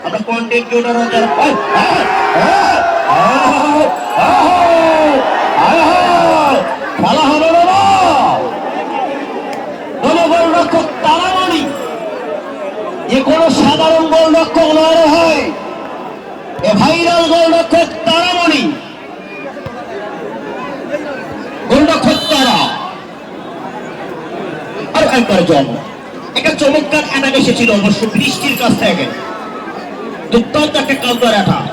আমরা content creator যারা খেলা হবে না, কোনো গোলরক্ষক তারামণি, এ কোনো সাধারণ গোলরক্ষক নয় হয়, এ ভাইরাল গোলরক্ষক তারামণি, গোলরক্ষক তারা। আর একবার জন্ম একটা চমৎকার অ্যাটাক এসেছিল অবশ্য বৃষ্টির কাছ থেকে, দুর্দান্ত একটা কাউন্টার অ্যাটাক।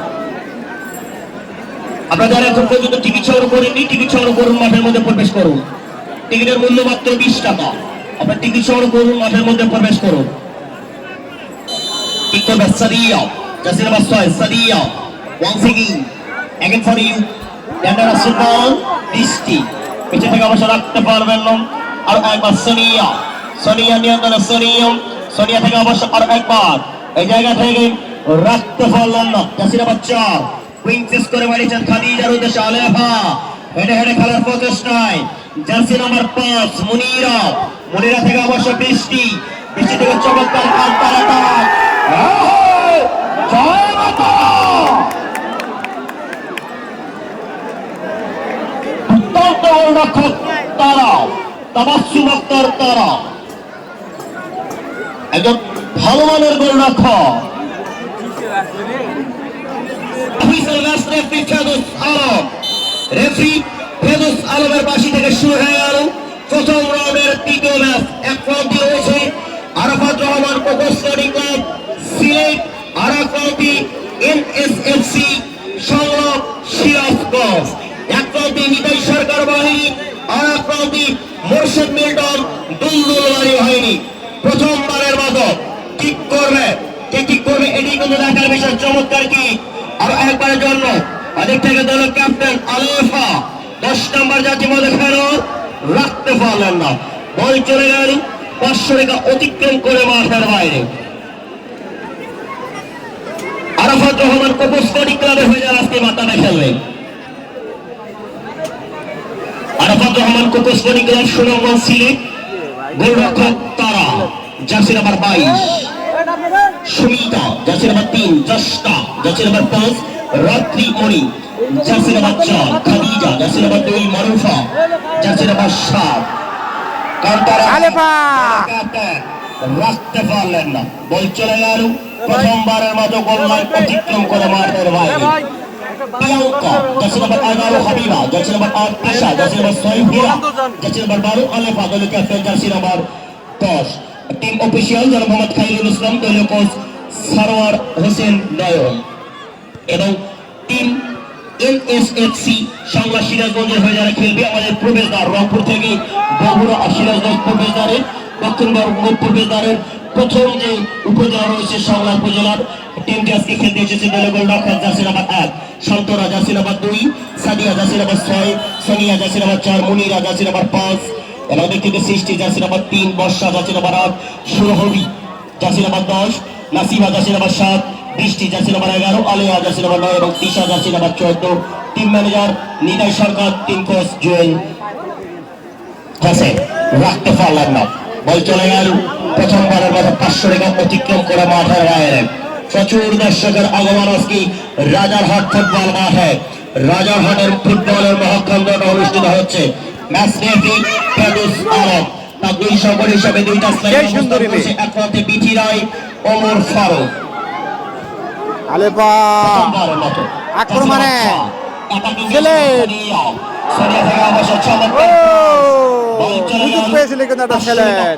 আপনারা যারা এখন পর্যন্ত টিকিট সংগ্রহ করেননি, টিকিট সংগ্রহ করুন, মাঠের মধ্যে প্রবেশ করুন। টিকিটের মূল্য মাত্র 20 টাকা। আপনার টিকিট সংগ্রহ করুন, মাঠের মধ্যে প্রবেশ করুন। কি করবে Sadia, jersey number 6 Sadia, once again for you, dangerous ball, বৃষ্টি পিছে থেকে অবশ্য রাখতে পারবেন না। আর একবার সোনিয়া, সোনিয়া নিয়ন্ত্রণে সোনিয়া থেকে অবশ্য আর একবার এই জায়গা থেকে রাখতে পারলেন না। জাসির নাম্বার 4 উইংস করে মারিয়েছেন খাদিজার উদ্দেশ্যে আলেফা, হেডে হেডে খেলার প্রচেষ্টায় জার্সি নাম্বার 5 মুনিরা থেকে অবশ্য বৃষ্টি থেকে চমৎকার কাউন্টার অ্যাটাক। জয় মাতা, দুর্দান্ত গোলরক্ষক তারা, তাবাসসুম আক্তার তারা, একজন ভালো মানের গোলরক্ষক। রেফারি ফেরদৌস আলমের পাশে থেকে শুরু হয়ে গেল প্রথম রাউন্ডের তৃতীয় ম্যাচ। এক রাউন্ডে রয়েছে আরাফাত রহমান কোকো স্পোর্টিং ক্লাব সিলেট, আর এক রাউন্ডে এনএসএফসি সংলগ্ন সিরাজগঞ্জ। এক রাউন্ডে নিতাই সরকার বাহিনী, আর এক রাউন্ডে মোর্শেদ মিল্টন দুলদুলবাড়ি বাহিনী। প্রথমবারের মতো ঠিক করবে, কে ঠিক করবে এটি কিন্তু দেখার বিষয়। চমৎকার কি আর একবারের জন্য আদিক থেকে দলের ক্যাপ্টেন আলেফা 10 নম্বর জাতি মধ্যে ফেরত রাখতে পারলেন না, বল চলে গেল 500 রেখা অতিক্রম করে মাঠের বাইরে। আরাফাত রহমান কোকো স্পোর্টিং ক্লাবের হয়ে যান আজকে মাতানে খেলবেন। আরাফাত রহমান কোকো স্পোর্টিং ক্লাব সুনামগঞ্জ সিলেট, গোলরক্ষক তারা jersey number 22 Sumita, jersey number 3 Josta, jersey number 5 Ratri Moni, jersey number 4 Khadija, jersey number 2 Marufa, jersey number 7 counter Alefa রাখতে পারলেন না, বল চলে গেল প্রথমবারের মতো গোল লাইন অতিক্রম করে মাঠের বাইরে। Priyanka, jersey number 11 Habiba, jersey number 8 Tisha, jersey number 6 হিরা, জার্সি নাম্বার 12 আলেফা, দলীয় captain jersey number 10। Team official জনাব মোহাম্মদ খাইরুল ইসলাম, দলীয় কোচ সারোয়ার হোসেন নয়ন এবং টিম এনএসএফসি সংবাদ সিরাজগঞ্জের হয়ে যারা খেলবে। আমাদের প্রবেশদ্বার রংপুর থেকে বগুড়া আর সিরাজগঞ্জ প্রবেশদ্বারের দক্ষিণবঙ্গ প্রবেশদ্বারের প্রথম যে উপজেলা রয়েছে সংলাপ উপজেলার টিমটি আজকে খেলতে এসেছে। দলীয় গোলরক্ষক jersey number 1 Santara, jersey number 2 Sadia, jersey number 6 Sonia, jersey number 4 Munira, jersey number 5 এবং ব্যক্তিকে সৃষ্টি, jersey number 3 Barsha, jersey number 8 সুরহবি, jersey number 10 Nasiba, jersey number 7 Brishti, jersey number 11 Alia, jersey number 9 এবং Tisha, jersey number 14। Team manager Nitai Sarkar, team coach Jewel Hasan রাখতে পারলেন না, বল চলে গেল প্রথমবারের মতো 500 রেখা অতিক্রম করে মাঠের বাইরে। প্রচুর দর্শকের আগমন আজকে রাজারহাট ফুটবল মাঠে। রাজারহাটের ফুটবলের মহাখণ্ডটা অনুষ্ঠিত হচ্ছে। ম্যাচ রেফারি ফেরদৌস আলম, তার 2 সকল হিসাবে 2টা স্লাইড অবস্থান করছে। এক প্রান্তে বিটি রায়, ওমর ফারুক। আলেফা আক্রমণে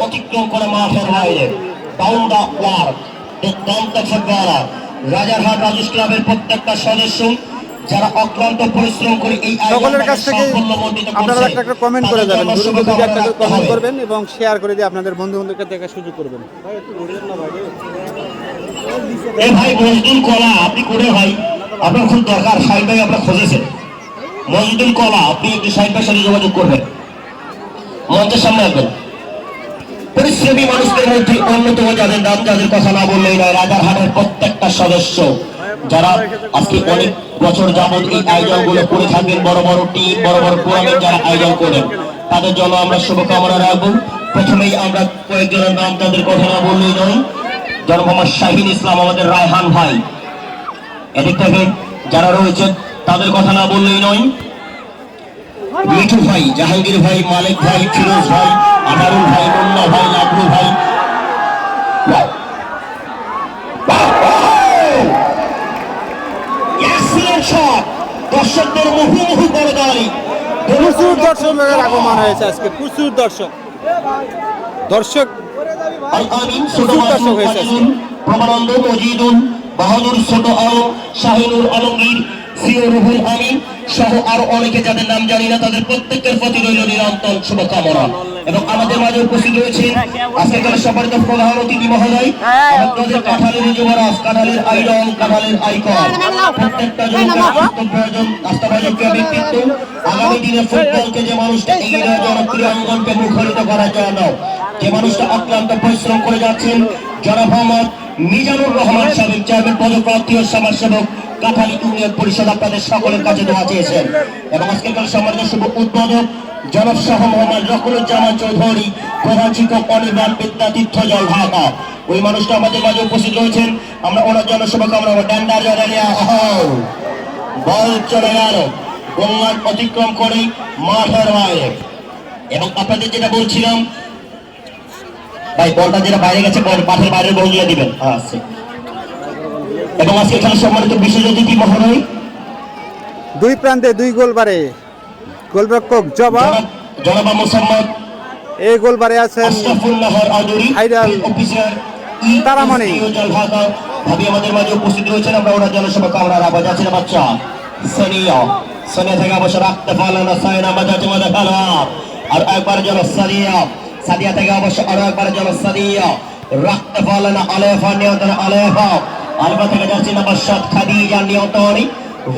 অতিক্রম করে মাঠের বাইরে। রাজারহাট রাজেশ ক্লাবের প্রত্যেকটা সদস্য যারা অক্লান্ত পরিশ্রম করে এই সকলের কাছ থেকে আপনারা একটা কমেন্ট করে যাবেন, একটা কমেন্ট করবেন এবং শেয়ার করে দিয়ে আপনাদের বন্ধু বান্ধবকে দেখার সুযোগ করবেন। এই ভাই মজদুল কলা আপনি করে ভাই, আপনার খুব দরকার। সাইড ভাই আপনার খোঁজেছেন মজদুল কলা, আপনি একটু সাইড ভাইয়ের সাথে যোগাযোগ করবেন, মঞ্চের সামনে আসবেন। পরিশ্রমী মানুষদের মধ্যে অন্যতম যাদের নাম, যাদের কথা না বললেই নয়, রাজারহাটের প্রত্যেকটা সদস্য যারা আজকে অনেক বছর যাবত এই আয়োজন গুলো করে থাকেন, বড় বড় টিম, বড় বড় টুর্নামেন্ট যারা আয়োজন করেন, তাদের জন্য আমরা শুভকামনা রাখবো। প্রথমেই আমরা কয়েকজনের নাম, তাদের কথা না বললেই নয়, জনাব মোহাম্মদ শাহিন ইসলাম, আমাদের রায়হান ভাই। এদিক থেকে যারা রয়েছেন তাদের কথা না বললেই নয়। মিঠু ভাই, জাহাঙ্গীর ভাই, মালিক ভাই, ফিরোজ ভাই, আনারুল ভাই, মুন্না ভাই, লাবলু ভাই। দর্শকদের মুহুমুহু করে দাঁড়ি, প্রচুর দর্শকের আগমন হয়েছে আজকে, প্রচুর দর্শক প্রচুর দর্শক হয়েছে আজকে। প্রমানন্দ, মজিদুল, বাহাদুর, ছোট আলম, শাহিনুর আলমগীর, সিও রুহুল আমিন সহ আরো অনেকে যাদের নাম জানি না, তাদের প্রত্যেকের প্রতি রইল নিরন্তর শুভকামনা। এবং আমাদের মাঝে উপস্থিত রয়েছেন আজকের সম্মানিত প্রধান অতিথি মহোদয়, আমাদের কাঁঠালের যুবরাজ, কাঁঠালের আইডল, কাঁঠালের আইকন, প্রত্যেকটা প্রয়োজন রাষ্ট্রবাজক ব্যক্তিত্ব। আগামী দিনে ফুটবলকে যে মানুষটা এগিয়ে নেওয়ার জন্য, ক্রীড়াঙ্গনকে মুখরিত করার জন্য যে মানুষটা অক্লান্ত পরিশ্রম করে যাচ্ছেন, জনাব মোহাম্মদ মিজানুর রহমান সাহেব, চেয়ারম্যান পদপ্রার্থী ও সমাজসেবক, কাঁঠালী ইউনিয়ন পরিষদ, আপনাদের সকলের কাছে দোয়া চেয়েছেন। এবং আজকের সম্মানিত শুভ উদ্বোধক জনাব শাহ মোহাম্মদ রকুলুজ্জামান চৌধুরী, প্রধান শিক্ষক, অনির্বাণ বিদ্যাতীর্থ জল ঢাকা, ওই মানুষটা আমাদের মাঝে উপস্থিত রয়েছেন। আমরা ওনার জন্য শুভকামনা। ড্যান্ডার বল চলে গেল গোললাইন অতিক্রম করে মাঠের বাইরে। এবং আপনাদের যেটা বলছিলাম ভাই, বলটা যেটা বাইরে গেছে মাঠের বাইরে বল দিয়ে দিবেন। আচ্ছা। এবং আজকে এখানে সম্মানিত বিশেষ অতিথি মহোদয়, দুই প্রান্তে দুই গোলবারে গোলরক্ষক জনাব মোহাম্মদ এই গোলবারে আছেন আশরাফুল্লাহ আদুরি, আইডল অফিসার তারামণি। ভাবি আমাদের মাঝে উপস্থিত রয়েছেন। আমরা ওনার জন্য শুভকামনা রাখবো। যাচ্ছে না বাচ্চা সোনিয়া, সোনিয়া থেকে অবশ্য রাখতে পারলেন না, সাইনা বাজাচ্ছে মধ্যে খেলা। আর একবারের জন্য সাদিয়া, সাদিয়া থেকে অবশ্য আরো একবারের জন্য সাদিয়া রাখতে পারলেন না, আলেফা নিয়ন্ত্রণ, আলেফা আলফা থেকে যাচ্ছে না বাসাত খাদিজা নিয়ন্ত্রণী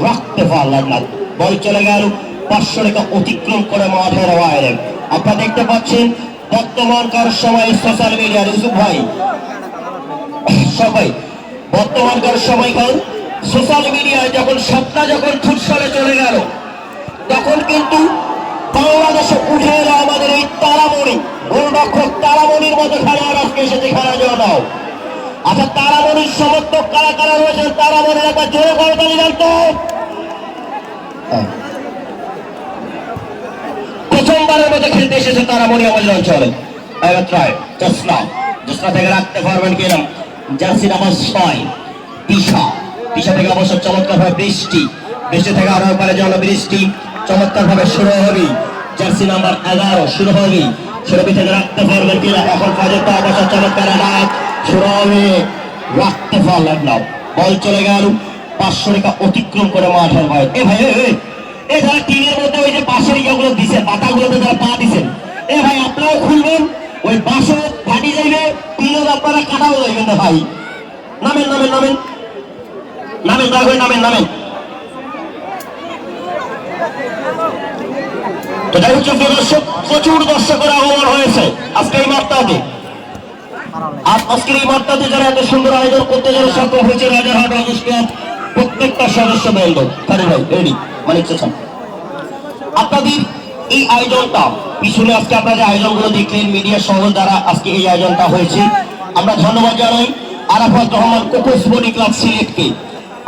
রাখতে পারলেন না। বল চলে গেল 500 রেখা অতিক্রম করে মাঠের বাইরে। আপনারা দেখতে পাচ্ছেন বর্তমানকার সময় সোশ্যাল মিডিয়ার ইউসুফ ভাই সবাই বর্তমানকার সময়কাল সোশ্যাল মিডিয়ায় যখন সবটা যখন ফুটসলে চলে গেল, তখন কিন্তু বাংলাদেশে উঠে এলো আমাদের এই তারামণি, গোলরক্ষক তারামণির মতো খেলোয়াড় আজকে এসেছে খেলার জন্য। আচ্ছা, তারামণির সমর্থক কারা কারা রয়েছেন? তারামণির একটা জোরে করে তালি জানতো। প্রথমবারের মতো খেলতে এসেছে তারামণি আমাদের অঞ্চলে। জোসনা থেকে রাখতে পারবেন কিনা? জার্সি নাম্বার 6 তিশা, তিশা থেকে অবশ্য চমৎকার ভাবে বৃষ্টি, বৃষ্টি থেকে আরো একবারের জন্য বৃষ্টি চমৎকার ভাবে শুরু হবে। জার্সি নাম্বার 11 শুরু হবে, সুরভি থেকে রাখতে পারবেন কিনা? এখন পর্যন্ত অবশ্য চমৎকার রাত শুরু হবে, রাখতে পারলেন না। বল চলে গেল 500 রেখা অতিক্রম করে মাঠের বাইরে। এ ভাই এ যারা টিনের মধ্যে ওই যে বাঁশের ইয়েগুলো দিছে, পাতাগুলোতে যারা পা দিচ্ছেন, এ ভাই আপনারাও খুলবেন, ওই বাঁশও ফাটি যাইবে, টিনের আপনারা কাটাও যাইবেন না ভাই। নামেন নামেন নামেন নামেন, দয়া করে নামেন নামেন। তো যাই হচ্ছে দর্শক, প্রচুর দর্শকের আগমন হয়েছে আজকে এই মাঠটাতে। আর আজকের এই মাঠটাতে যারা এত সুন্দর আয়োজন করতে যারা সক্ষম হয়েছে, রাজারহাট রাজেশ ক্লাব প্রত্যেকটা সদস্য বৃন্দ, খালি ভাই রেডি মানিক চাচা, আপনাদের এই আয়োজনটা পিছনে আজকে আপনারা যে আয়োজনগুলো দেখলেন মিডিয়া সহ দ্বারা আজকে এই আয়োজনটা হয়েছে, আমরা ধন্যবাদ জানাই আরাফাত রহমান কোকোসমণি ক্লাব সিলেটকে।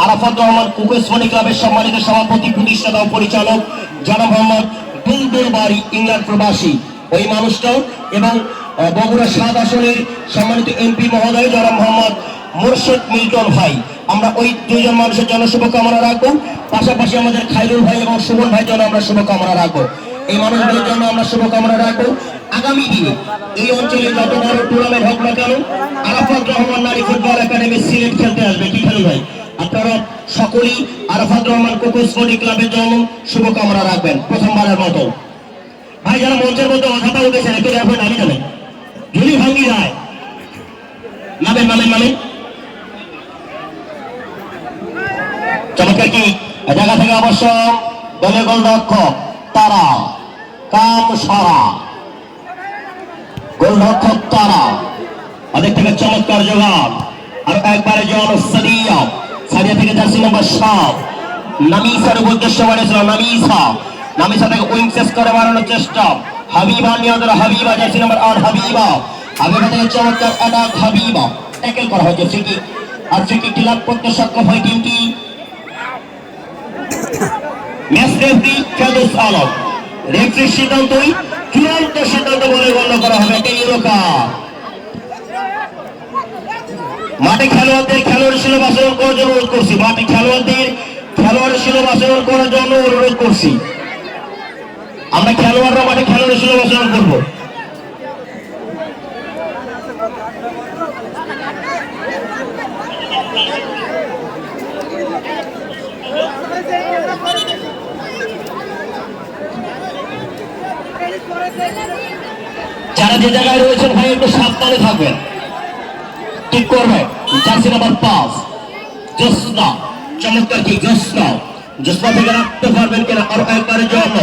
আরাফাত রহমান কোকোসমণি ক্লাবের সম্মানিত সভাপতি, প্রতিষ্ঠাতা ও পরিচালক জনাব মোহাম্মদ বুলবুল বাড়ি, ইংল্যান্ড প্রবাসী ওই মানুষটাও, এবং বগুড়া 7 আসনের সম্মানিত এমপি মহোদয় জনাব মোহাম্মদ মুর্শেদ মিল্টন ভাই। আমরা ওই দুইজন মানুষের জন্য শুভকামনা রাখবো। পাশাপাশি আমাদের খাইরুল ভাই এবং সুমন ভাই জন্য আমরা শুভকামনা রাখবো। এই মানুষগুলোর জন্য আমরা শুভকামনা রাখবো। আগামী দিনে এই অঞ্চলে যত বড় টুর্নামেন্ট হোক না কেন, আরাফাত রহমান নারী ফুটবল একাডেমি সিলেট খেলতে আসবে। কি খেলুন ভাই, আপনারা সকলেই আরাফাত রহমান কোকোসমণি ক্লাবের জন্য শুভকামনা রাখবেন প্রথমবারের মতো। ভাই যারা মঞ্চের মধ্যে অথাপা উঠেছেন একটু দেখবেন, নামি যাবেন, যদি ভাঙ্গি যায় নামেন নামেন নামেন। চমৎকার কি জায়গা থেকে অবশ্য দলের গোলরক্ষক তারা কাম সারা, গোলরক্ষক তারা অনেক থেকে চমৎকার জোগাড়। আর একবারে জন সাদিয়া, সাদিয়া থেকে জার্সি নাম্বার 7 নামিসার উদ্দেশ্য মানেছিল, নামিসা থেকে উইংসেস করে মারানোর চেষ্টা, হাবিবা নিয়ন্ত্রণ, হাবিবা জার্সি নাম্বার 8 হাবিবা, হাবিবা থেকে চমৎকার অ্যাটাক, হাবিবা ট্যাকেল করা হয়েছে ফ্রি কিক, আর ফ্রি কিকটি লাভ করতে সক্ষম হয় টিমটি ম্যাচ রেফারি ফেরদৌস আলম। রেফারির সিদ্ধান্তই চূড়ান্ত সিদ্ধান্ত বলে গণ্য করা হবে। এটা ইউরো কাপ। মাঠে খেলোয়াড়দের খেলোয়াড় সুলভ আচরণ করার জন্য অনুরোধ করছি। মাঠে খেলোয়াড়দের খেলোয়াড় সুলভ আচরণ করার জন্য অনুরোধ করছি। আমরা খেলোয়াড়রা মাঠে খেলোয়াড় সুলভ আচরণ করবো। যারা যে জায়গায় রয়েছেন ভাই একটু সাবধানে থাকবেন। ঠিক করবে জার্সি নাম্বার 5 জোসনা, চমৎকার কি জোসনা, জোসনা থেকে রাখতে পারবেন কিনা আরো একবারের জন্য।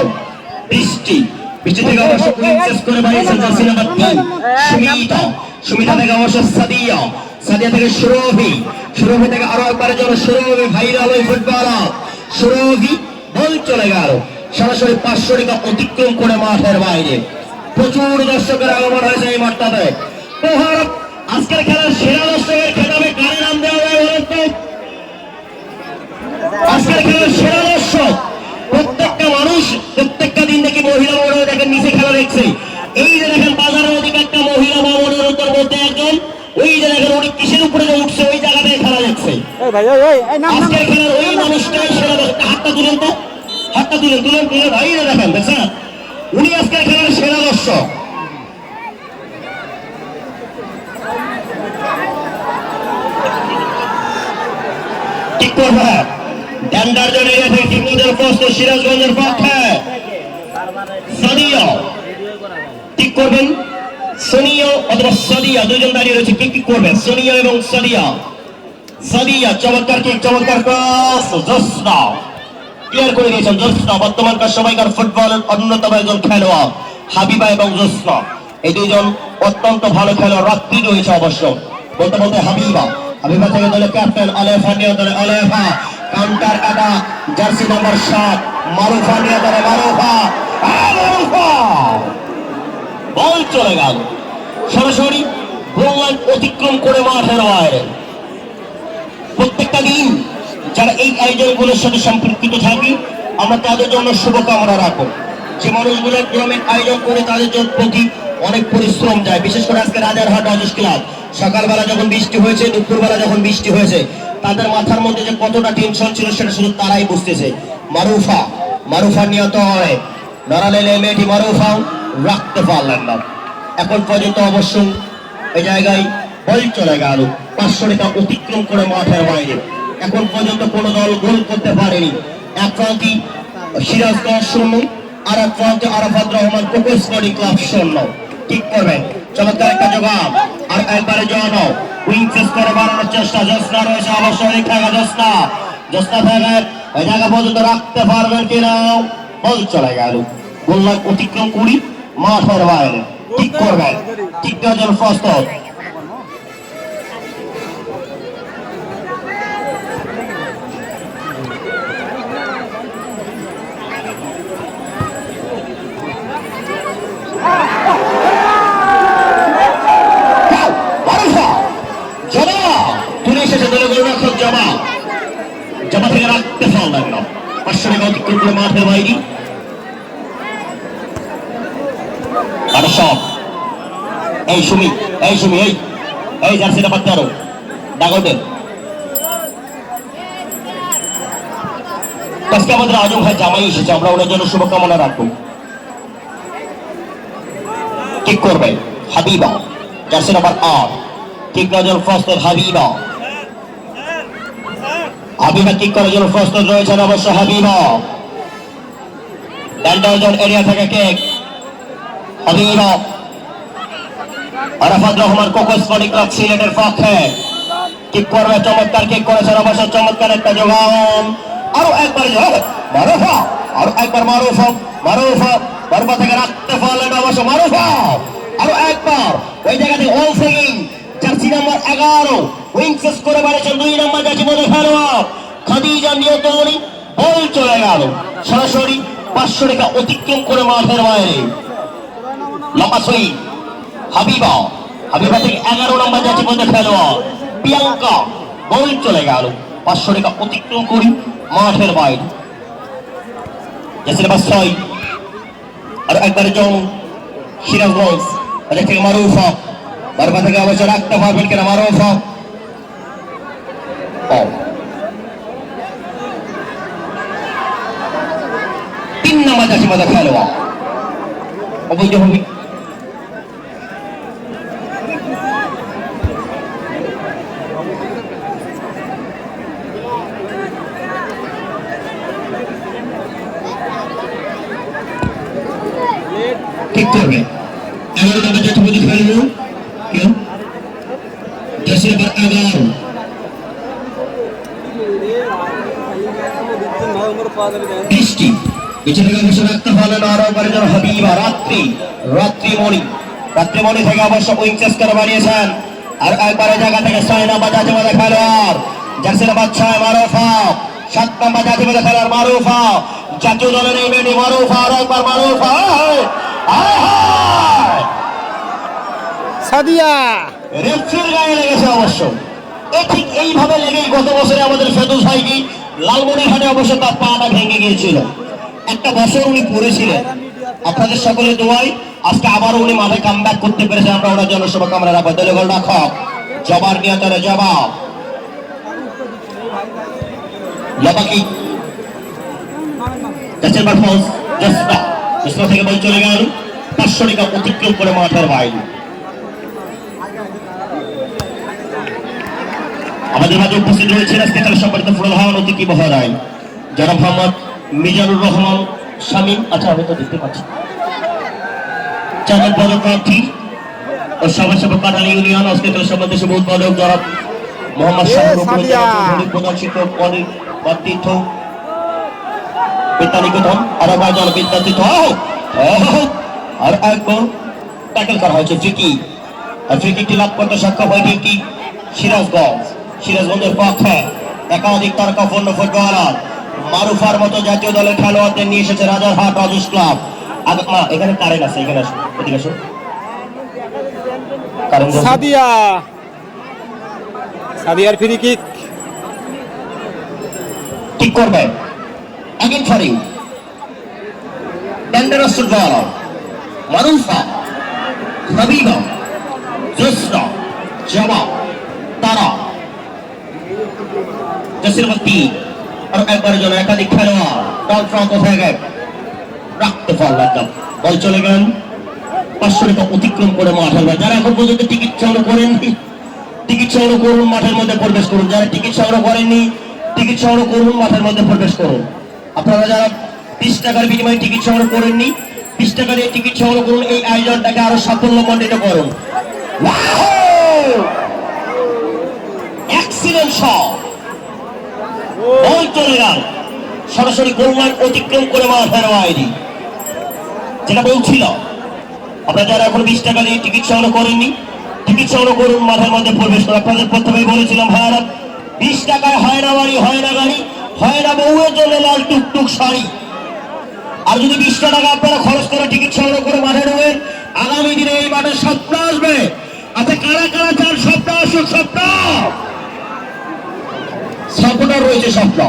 বৃষ্টি থেকে অবশ্য প্রিন্সেস করে বাড়িয়েছেন জার্সি নাম্বার 3 সুমিতা, সুমিতা থেকে অবশ্য সাদিয়া, সাদিয়া থেকে সুরভি, সুরভি থেকে আরো একবারের জন্য সুরভি, ভাইরাল ওই ফুটবলার সুরভি। বল চলে গেল সরাসরি 500 টাকা অতিক্রম করে মাঠের বাইরে। প্রচুর দর্শকের আগমন হয়েছে এই মাঠটাতে। আজকের খেলার সেরা দর্শকের খেতাবে কার নাম দেওয়া হয় বলেন তো? আজকের খেলার সেরা দর্শক প্রত্যেকটা মানুষ প্রত্যেকটা দিন দেখি মহিলা মহোদয় দেখেন নিচে খেলা দেখছে। এই যে দেখেন বাজারের ওদিকে একটা মহিলা মহোদয়ের মধ্যে একজন, ওই যে দেখেন উনি কিসের উপরে উঠছে ওই জায়গাতে খেলা দেখছে। আজকের খেলার ওই মানুষটাই সেরা দর্শক। হাতটা তুলেন তো, হাতটা তুলে ভাই দেখেন দেখছেন, উনি আজকের খেলার সেরা দর্শক। ঠিক করবে ড্যান্ডারজন এরিয়া থেকে টিমদের প্রশ্ন সিরাজগঞ্জের পক্ষে সাদিয়া। ঠিক করবেন সোনিয়া অথবা সাদিয়া, দুজন দাঁড়িয়ে রয়েছে। কি করবেন সোনিয়া এবং সাদিয়া। সাদিয়া চমৎকার কিক, চমৎকার ক্রস, জোসনা ক্লিয়ার করে দিয়েছেন। জোসনা বর্তমানকার সময়কার ফুটবলের অন্যতম একজন খেলোয়াড়। হাবিবা এবং জোসনা এই দুইজন অত্যন্ত ভালো খেলোয়াড়। রাত্রি রয়েছে অবশ্য বলতে বলতে হাবিবা, হাবিবা থেকে দলে ক্যাপ্টেন আলেফা নিয়ে দলে আলেফা, কাউন্টার কাটা জার্সি নাম্বার 7 মারুফা নিয়ে দলে মারুফা, বল চলে গেল সরাসরি গোল লাইন অতিক্রম করে মাঠের বাইরে। প্রত্যেকটা দিন যারা এই আয়োজনগুলোর সাথে সম্পর্কিত থাকি আমরা তাদের জন্য শুভকামনা রাখবো। যে মানুষগুলো গ্রামের আয়োজন করে তাদের জন্য প্রতি অনেক পরিশ্রম যায়। বিশেষ করে আজকে রাজারহাট রাজেশ ক্লাব সকালবেলা যখন বৃষ্টি হয়েছে, দুপুরবেলা যখন বৃষ্টি হয়েছে, তাদের মাথার মধ্যে যে কতটা টেনশন ছিল সেটা শুধু তারাই বুঝতেছে। মারুফা নিহত হয়, নড়ালে মেয়েটি মারুফা রাখতে পারলেন না। এখন পর্যন্ত অবশ্য এই জায়গায় বল চলে গেল 500 টাকা অতিক্রম করে মাঠের বাইরে। এখন পর্যন্ত কোন দল গোল করতে পারেনি। এক প্রান্তি সিরাজগঞ্জ 0, আর এক প্রান্তে আরাফাত রহমান কোকো স্পোর্টিং ক্লাব 0। ঠিক করবেন চমৎকার একটা জবাব, আর একবারে জড়ানো উইং চেস করে বাড়ানোর চেষ্টা। জোসনা রয়েছে অবশ্যই খেলা, জোসনা থেকে এই জায়গা পর্যন্ত রাখতে পারবেন কিনা, বল চলে গেল গোল লাইন অতিক্রম করি মাঠের বাইরে। ঠিক করবেন ঠিক করার জন্য প্রস্তুত। জামা থেকে রাখতে পারলেন না, 500 টাকা অতিক্রম করে মাঠের বাইরে। আর সব এই সুমি এই জার্সি নাম্বার 13 ডাগোটের আজকে আমাদের আজম ভাই জামাই এসেছে, আমরা ওনার জন্য শুভকামনা রাখবো। ঠিক করবে হাবিবা জার্সি নাম্বার 8, ঠিক নজর প্রস্তুত হাবিবা কিক করার জন্য প্রস্তুত রয়েছেন অবশ্য হাবিবা। ড্যান্ডারজন এরিয়া থেকে kick, Habiba Arafat Rahman Koko sporting club সিলেটের পক্ষে কিক করবে। চমৎকার কিক করেছেন অবশ্য, চমৎকার একটা যোগান। আরো একবার মারুফা থেকে রাখতে পারলেন অবশ্য মারুফা। আরো একবার ওই জায়গা থেকে অল সেগিং জার্সি নাম্বার 11 উইং চেস করে বাড়িয়েছেন 2 নম্বর জার্সি পরে খেলোয়াড় খাদিজা নিহত হলি। বল চলে গেল সরাসরি 500 টাকা অতিক্রম করে মাঠের বাইরে। লম্বা সুই হাবিবা হাবিবা থেকে 11 নম্বর যাচ্ছে মধ্যে খেলোয়াড় প্রিয়াঙ্কা গোল চলে গেল 500 টাকা অতিক্রম করি মাঠের বাইরে নাম্বার 6 আর একবার জন সিরাজগঞ্জ এটা থেকে মারুফা বারবা থেকে অবশ্য রাখতে পারবেন কিনা মারুফা 3 নম্বর যাচ্ছে মধ্যে খেলোয়াড় অবৈধ হবে ঠিক করবে 11 নম্বর যাচ্ছে মধ্যে খেলোয়াড় কেউ যাচ্ছে এবার 11 বৃষ্টি পিছনে থেকে অবশ্য রাখতে পারলেন আরো একবার যেন হাবিবা রাত্রিমণি থেকে অবশ্য উইং চেষ্টার বাড়িয়েছেন আর একবারে জায়গা থেকে 6 নম্বর যাচ্ছে মধ্যে খেলোয়াড় জার্সি নাম্বার 6 মারুফা 7 নম্বর যাচ্ছে মধ্যে খেলোয়াড় মারুফা জাতীয় দলের এই মেয়ে মারুফা আর একবার মারুফা সাদিয়া রেফারির গায়ে লেগেছে অবশ্য ঠিক এইভাবে লেগেই গত বছরে আমাদের ফেদুস ভাই কি লালমনিরহাটে অবশ্য তার পাটা ভেঙে গিয়েছিল একটা বছর উনি পড়েছিলেন আপনাদের সকলের দোয়ায় আজকে আবার উনি মাঠে কামব্যাক করতে পেরেছেন আমরা ওনার জন্য শুভকামনা রাখবো দলীয় গোল রাখক জবার নিয়ন্ত্রণে জবাব লবাকি যাচ্ছেন পারফরম্যান্স জেসনা থেকে বল চলে গেল 500 টাকা অতিক্রম করে মাঠের বাইরে আমাদের মাঝে উপস্থিত রয়েছেন আজকে তার সম্মানিত প্রধান অতিথি মহোদয় যারা মোহাম্মদ মিজানুর রহমান শামীম আচ্ছা আমি তো দেখতে পাচ্ছি চাঁদের পদক প্রার্থী ও সমাজসেবক কাটালি ইউনিয়ন আজকে তার সম্মানিত সবুজ পদক যারা মোহাম্মদ প্রধান শিক্ষক তীর্থ বিদ্যানিকেতন আরো কয়েকজন বিদ্যাতীর্থ আর একবার ট্যাকেল করা হয়েছে ফ্রিকিকটি লাভ করতে সক্ষম হয়েছে কি সিরাজগঞ্জের পক্ষে একাধিক তারকাপূর্ণ ফুটবলার মারুফার মতো জাতীয় দলের খেলোয়াড়দের নিয়ে এসেছে রাজারহাট রাজেশ ক্লাব এখানে কারেন্ট আছে এখানে আসো এদিকে আসো সাদিয়ার ফ্রি কিক ঠিক করবে again for you dangerous footballer Marufa Habiba জোসনা জবাব তারা জসির মতি আর একবার যেন একাধিক খেলোয়াড় দল ফ্রন্ট থেকে রাখতে পারলাম বল চলে গেলেন 500 টাকা অতিক্রম করে মাঠের বাইরে যারা এখন পর্যন্ত টিকিট সংগ্রহ করেননি টিকিট সংগ্রহ করুন মাঠের মধ্যে প্রবেশ করুন যারা টিকিট সংগ্রহ করেননি টিকিট সংগ্রহ করুন মাঠের মধ্যে প্রবেশ করুন আপনারা যারা 20 টাকার বিনিময়ে টিকিট সংগ্রহ করেননি 20 টাকা দিয়ে টিকিট সংগ্রহ করুন এই আয়োজনটাকে আরো সাফল্যমণ্ডিত করুন এক্সিলেন্ট শট বল চলে গেল সরাসরি গোল লাইন অতিক্রম করে মাঠের বাইরে যেটা বলছিল আপনারা যারা এখন 20 টাকা দিয়ে টিকিট সংগ্রহ করেননি টিকিট সংগ্রহ করুন মাঠের মধ্যে প্রবেশ করুন আপনাদের প্রথমেই বলেছিলাম ভাইরা 20 টাকায় হয় না বাড়ি হয় না গাড়ি হয় না বউয়ের জন্য লাল টুকটুক শাড়ি আর যদি 20 টাকা আপনারা খরচ করে টিকিট সংগ্রহ করে মাঠে ঢোকেন আগামী দিনে এই মাঠে স্বপ্ন আসবে আচ্ছা কারা কারা চান স্বপ্ন আসুক স্বপ্ন রয়েছে স্বপ্ন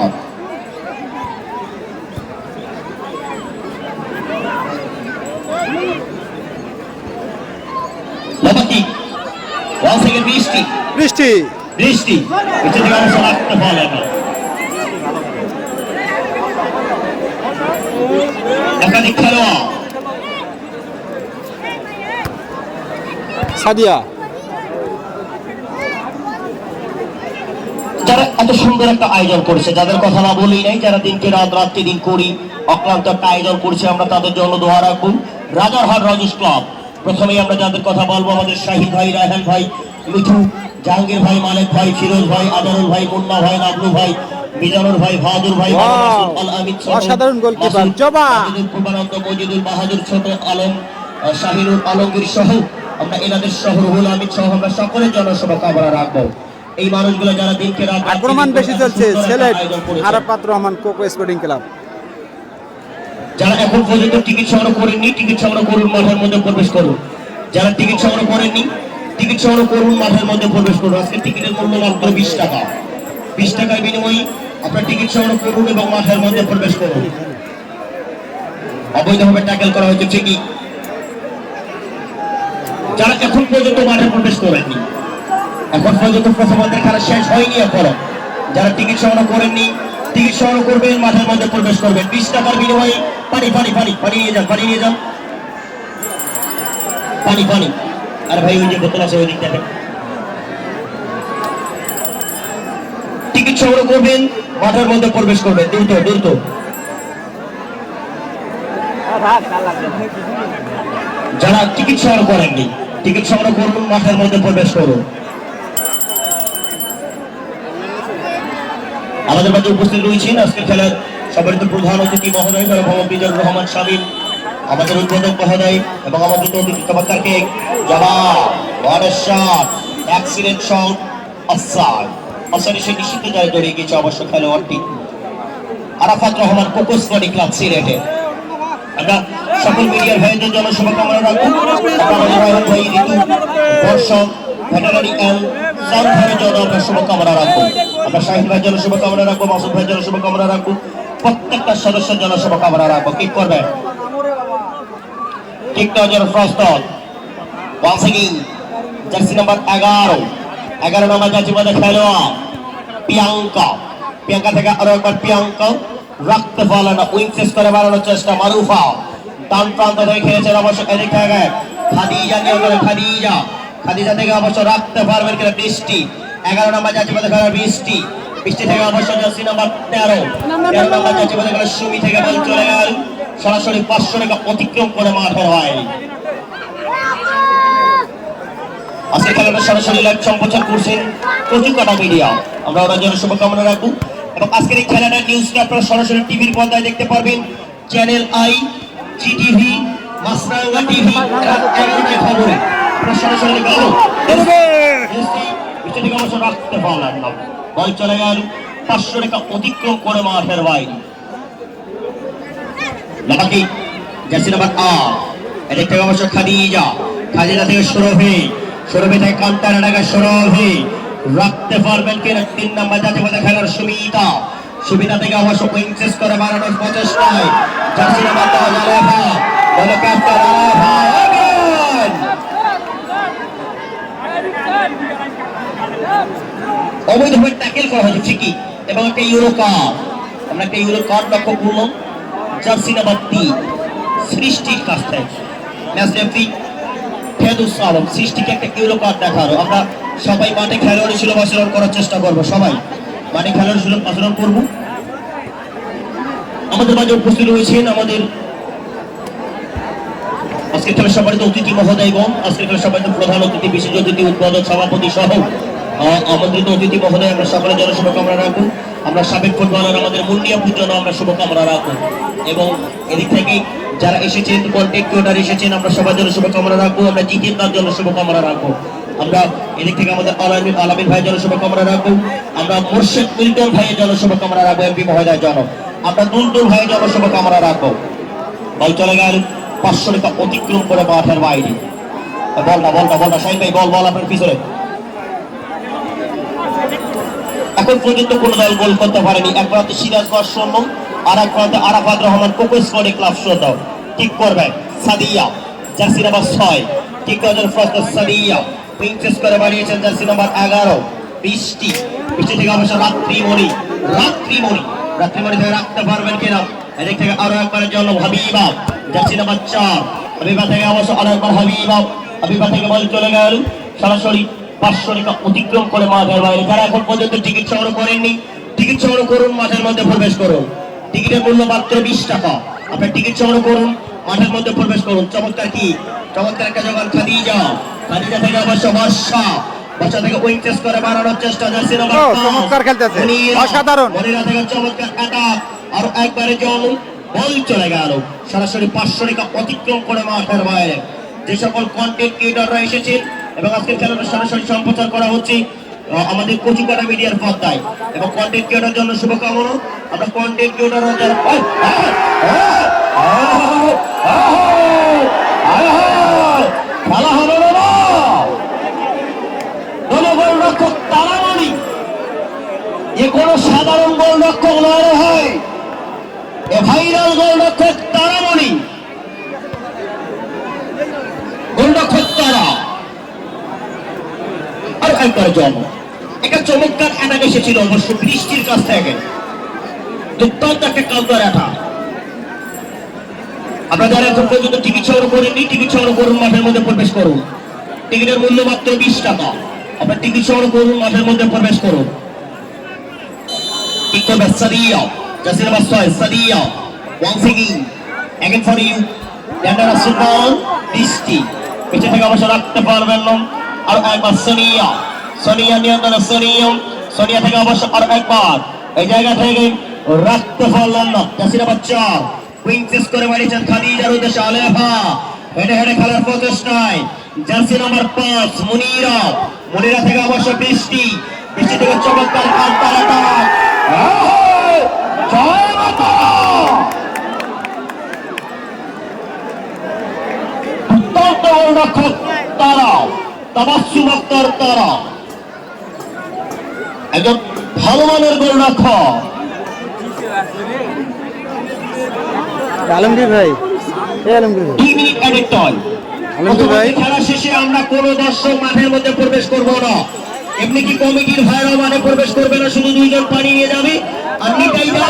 বৃষ্টি একাধিক খেলোয়াড় সাদিয়া যারা এত সুন্দর একটা আয়োজন করেছে যাদের কথা না বলেই নাই যারা দিনকে রাত রাত্রি দিন করি অক্লান্ত একটা আয়োজন করছে আমরা তাদের জন্য দোয়া রাখবো রাজারহাট রাজেশ ক্লাব প্রথমেই আমরা যাদের কথা বলবো আমাদের শাহিদ ভাই রায়হান ভাই মিঠু জাহাঙ্গীর ভাই মালিক ভাই ফিরোজ ভাই আদারুল ভাই মুন্না ভাই নাবলু ভাই মিজানুর ভাই বাহাদুর ভাই অসাধারণ গোলকিপার জবা মজিদুল বাহাদুর ছোট আলম শাহিনুর আলমগীর সহ আমরা এনাদের সহ রুহুল আমিন সহ আমরা সকলের জন্য শুভকামনা রাখবো এই মানুষগুলো যারা দিনকে রাত আক্রমণ বেশি চলছে সিলেট আরাফাত রহমান কোকো স্পোর্টিং ক্লাব যারা এখন পর্যন্ত টিকিট সংগ্রহ করেননি টিকিট সংগ্রহ করুন মাঠের মধ্যে প্রবেশ করুন যারা টিকিট সংগ্রহ করেননি টিকিট সংগ্রহ করুন, মাঠের মধ্যে প্রবেশ করুন। আজকে টিকিটের মূল্য মাত্র 20 টাকা। 20 টাকার বিনিময়ে আপনার টিকিট সংগ্রহ করুন এবং মাঠের মধ্যে প্রবেশ করুন। অবৈধভাবে ট্যাকেল করা হয়েছে ঠিকই, যারা এখন পর্যন্ত মাঠে প্রবেশ করেননি, এখন পর্যন্ত প্রথমার্ধের খেলা শেষ হয়নি এখনো, যারা টিকিট সংগ্রহ করেননি টিকিট সংগ্রহ করবেন, মাঠের মধ্যে প্রবেশ করবেন। 20 টাকার বিনিময়ে পানি পানি পানি পানি নিয়ে যান, পানি নিয়ে যান, পানি পানি। আর ভাই ওই যে বোতল আছে ওই দিক থেকে টিকিট সংগ্রহ করবেন, মাঠের মধ্যে প্রবেশ করবেন। দ্রুত দ্রুত যারা টিকিট সংগ্রহ করেননি টিকিট সংগ্রহ করুন, মাঠের মধ্যে প্রবেশ করুন। আমাদের মাঝে উপস্থিত রয়েছেন আজকের খেলার সম্মানিত প্রধান অতিথি মহোদয় মোহাম্মদ মিজানুর রহমান শামীম, আমাদের উদ্বোধক মহোদয় এবং আমাদের অতিথি চমৎকারকে অ্যাক্সিডেন্ট শট অফসাইড। অফসাইড এসে নিশ্চিত যায় জড়িয়ে গেছে অবশ্য খেলোয়াড়টি আরাফাত রহমান কোকোস বডি ক্লাব সিলেটে। আমরা সকল মিডিয়ার ভাইদের জন্য শুভকামনা রাখবো। বর্ষণ ভেটারারি অ্যান্ড সাউন্ডের জন্য আমরা শুভকামনা রাখবো। আমরা শাহিদ ভাইয়ের জন্য শুভকামনা রাখবো, মাসুদ ভাইয়ের জন্য শুভকামনা রাখবো, প্রত্যেকটা সদস্যের জন্য শুভকামনা রাখবো। কি করবেন ঠিক নজর প্রস্তুত। ওয়ান্স এগেইন জার্সি নাম্বার 11 নম্বর জার্সি মধ্যে খেলোয়াড় প্রিয়াঙ্কা থেকে আরো একবার প্রিয়াঙ্কা রাখতে পারলেন না, উইংসেস করে বাড়ানোর চেষ্টা মারুফা ডান প্রান্ত থেকে খেলেছেন অবশ্য এদিক থেকে খাদিজা নিয়ে গেলে খাদিজা থেকে অবশ্য রাখতে পারবেন কিনা বৃষ্টি। 11 নম্বর জার্সি মধ্যে খেলোয়াড় বৃষ্টি থেকে অবশ্য জার্সি নাম্বার 13 নম্বর জার্সি মধ্যে খেলোয়াড় সুমি থেকে বল চলে গেল সরাসরি 500 টাকা অতিক্রম করে মাঠের হয়। আজকে খেলাটা সরাসরি লাইভ সম্প্রচার করছেন কচুকাটা মিডিয়া, আমরা ওনার জন্য শুভকামনা রাখবো। এবং আজকের এই খেলাটা নিউজটা আপনারা সরাসরি টিভির পর্দায় দেখতে পারবেন, channel I, GTV, Maasranga TV খবরে আপনারা সরাসরি রাখতে পারলেন না, বল চলে গেল 500 টাকা অতিক্রম করে মাঠের বাইরে। লাকি জার্সি নাম্বার 8 এদিক থেকে অবশ্য খাদিজা থেকে সৌরভে থেকে কান্তারা টাকা সৌরভে রাখতে পারবেন কিনা 3 নম্বর জার্সি মধ্যে খেলার সুবিধা থেকে অবশ্য উইংসেস করে বাড়ানোর প্রচেষ্টায় জার্সি নাম্বার 10 আলেফা বলে ক্যাপ্টেন আলেফা অবৈধভাবে ট্যাকেল করা হয়েছে ঠিকই এবং একটা ইউরো কাপ, আমরা একটা ইউরো কাপ লক্ষ্য করলাম জার্সি নাম্বার 3 সৃষ্টির কাছ থেকে ম্যাচ রেফারি ফেদুস আলম সৃষ্টিকে একটা ইউরো কাপ দেখালো। আমরা সবাই মাঠে খেলোয়াড় ছিল আচরণ করার চেষ্টা করবো, সবাই মাঠে খেলোয়াড় ছিল আচরণ করবো। আমাদের মাঝে উপস্থিত রয়েছেন আমাদের আজকের খেলার সম্মানিত অতিথি মহোদয়গণ, আজকের খেলার সম্মানিত প্রধান অতিথি, বিশেষ অতিথি, উদ্বোধক, সভাপতি সহ আমন্ত্রিত অতিথি মহোদয়, আমরা সকলের জন্য শুভকামনা রাখবো। আমরা সাবেক ফুটবলার আমাদের মুন্নিয়াপুর জন্য আমরা শুভকামনা রাখবো এবং এদিক থেকে যারা এসেছেন কন্টেন্ট ক্রিয়েটর এসেছেন আমরা সবার জন্য শুভকামনা রাখবো। আমরা জিতেন তার জন্য শুভকামনা রাখবো। আমরা এদিক থেকে আমাদের আলামিন ভাইয়ের জন্য শুভকামনা রাখবো। আমরা মুর্শিদ মিল্টন ভাইয়ের জন্য শুভকামনা রাখবো, এমপি মহোদয়ের জন্য। আমরা দুলদুল ভাইয়ের জন্য শুভকামনা রাখবো। বল চলে গেল 500 টাকা অতিক্রম করে মাঠের বাইরে। বলটা শাহিন ভাই বল আপনার পিছনে। এখন পর্যন্ত কোন দল গোল করতে পারেনি। এক প্রান্তে সিরাজগঞ্জ 0 আর এক প্রান্তে আরাফাত রহমান কোকোস বডি ক্লাব 0। ঠিক করবে সাদিয়া জার্সি নাম্বার 6 ঠিক করার প্রশ্ন সাদিয়া উইংসেস করে বাড়িয়েছেন জার্সি নাম্বার 11 বৃষ্টি থেকে অবশ্য রাত্রিমণি থেকে রাখতে পারবেন কিনা এদিক থেকে আরো একবারের জন্য হাবিবা জার্সি নাম্বার 4 হাবিবা থেকে অবশ্য আরো একবার হাবিবা থেকে বল চলে গেল সরাসরি 500 টাকা অতিক্রম করে মাঠের বাইরে। যারা এখন পর্যন্ত টিকিট সংগ্রহ করেননি টিকিট সংগ্রহ করুন, মাঠের মধ্যে প্রবেশ করুন। টিকিটের মূল্য মাত্র 20 টাকা। আপনার টিকিট সংগ্রহ করুন, মাঠের মধ্যে প্রবেশ করুন। চমৎকার একটা জোগাড় খাদিজা থেকে অবশ্য বর্ষা থেকে উইংসেস করে বাড়ানোর চেষ্টা জার্সি নাম্বার 5 চমৎকার খেলতেছে, অসাধারণ। মনিরা থেকে চমৎকার অ্যাটাক আর একবারে জল বল চলে গেল সরাসরি 500 টাকা অতিক্রম করে মাঠের বাইরে। যে সকল কন্টেন্ট ক্রিয়েটররা এসেছেন এবং আজকের খেলাটা সরাসরি সম্প্রচার করা হচ্ছে আমাদের কচুকাটা মিডিয়ার পর্দায় এবং কন্টেন্ট ক্রিয়েটরের জন্য শুভকামনা। আমরা কন্টেন্ট ক্রিয়েটর যারা খেলা হবে না গোলরক্ষক তারামণি, গোলরক্ষক তারা আর একবার জন্ম। একটা চমৎকার অ্যাটাক এসেছিল অবশ্য বৃষ্টির কাছ থেকে, দুর্দান্ত একটা কাউন্টার অ্যাটাক। আপনারা যারা এখন পর্যন্ত টিকিট সংগ্রহ করেননি, টিকিট সংগ্রহ করুন, মাঠের মধ্যে প্রবেশ করুন। টিকিটের মূল্য মাত্র 20 টাকা। আপনার টিকিট সংগ্রহ করুন, মাঠের মধ্যে প্রবেশ করুন। ঠিক করবে Sadia, jersey number 6 Sadia, once again for you, জান্ডার সুলতান বৃষ্টি পিছে থেকে অবশ্য রাখতে পারবেন না। আর একবার সোনিয়া, সোনিয়া নিয়ন্ত্রণ, সোনিয়া থেকে অবশ্য আর একবার এই জায়গা থেকে রাখতে পারলেন না। জার্সি নাম্বার 4 প্রিন্সেস করে মারিয়েছেন খাদিজার উদ্দেশ্যে আলেফা, হেডে হেডে খেলার প্রচেষ্টায় জার্সি নাম্বার 5 মুনিরা, মুনিরা থেকে অবশ্য বৃষ্টি থেকে চমৎকার কাউন্টার অ্যাটাক। জয় মাতা, দুর্দান্ত গোলরক্ষক তারা, তাবাসসুম আক্তার তারা, একজন ভালো মানের গোলরক্ষক। আলমগীর ভাই, আলমগীর ভাই 2 মিনিট অ্যাডেড টাইম। খেলা শেষে আমরা কোন দর্শক মাঠের মধ্যে প্রবেশ করব না। এমনি কি কমিটির ভাইরা মাঠে প্রবেশ করবে না, শুধু 2 জন পানি নিয়ে যাবে। আর নিতাইদা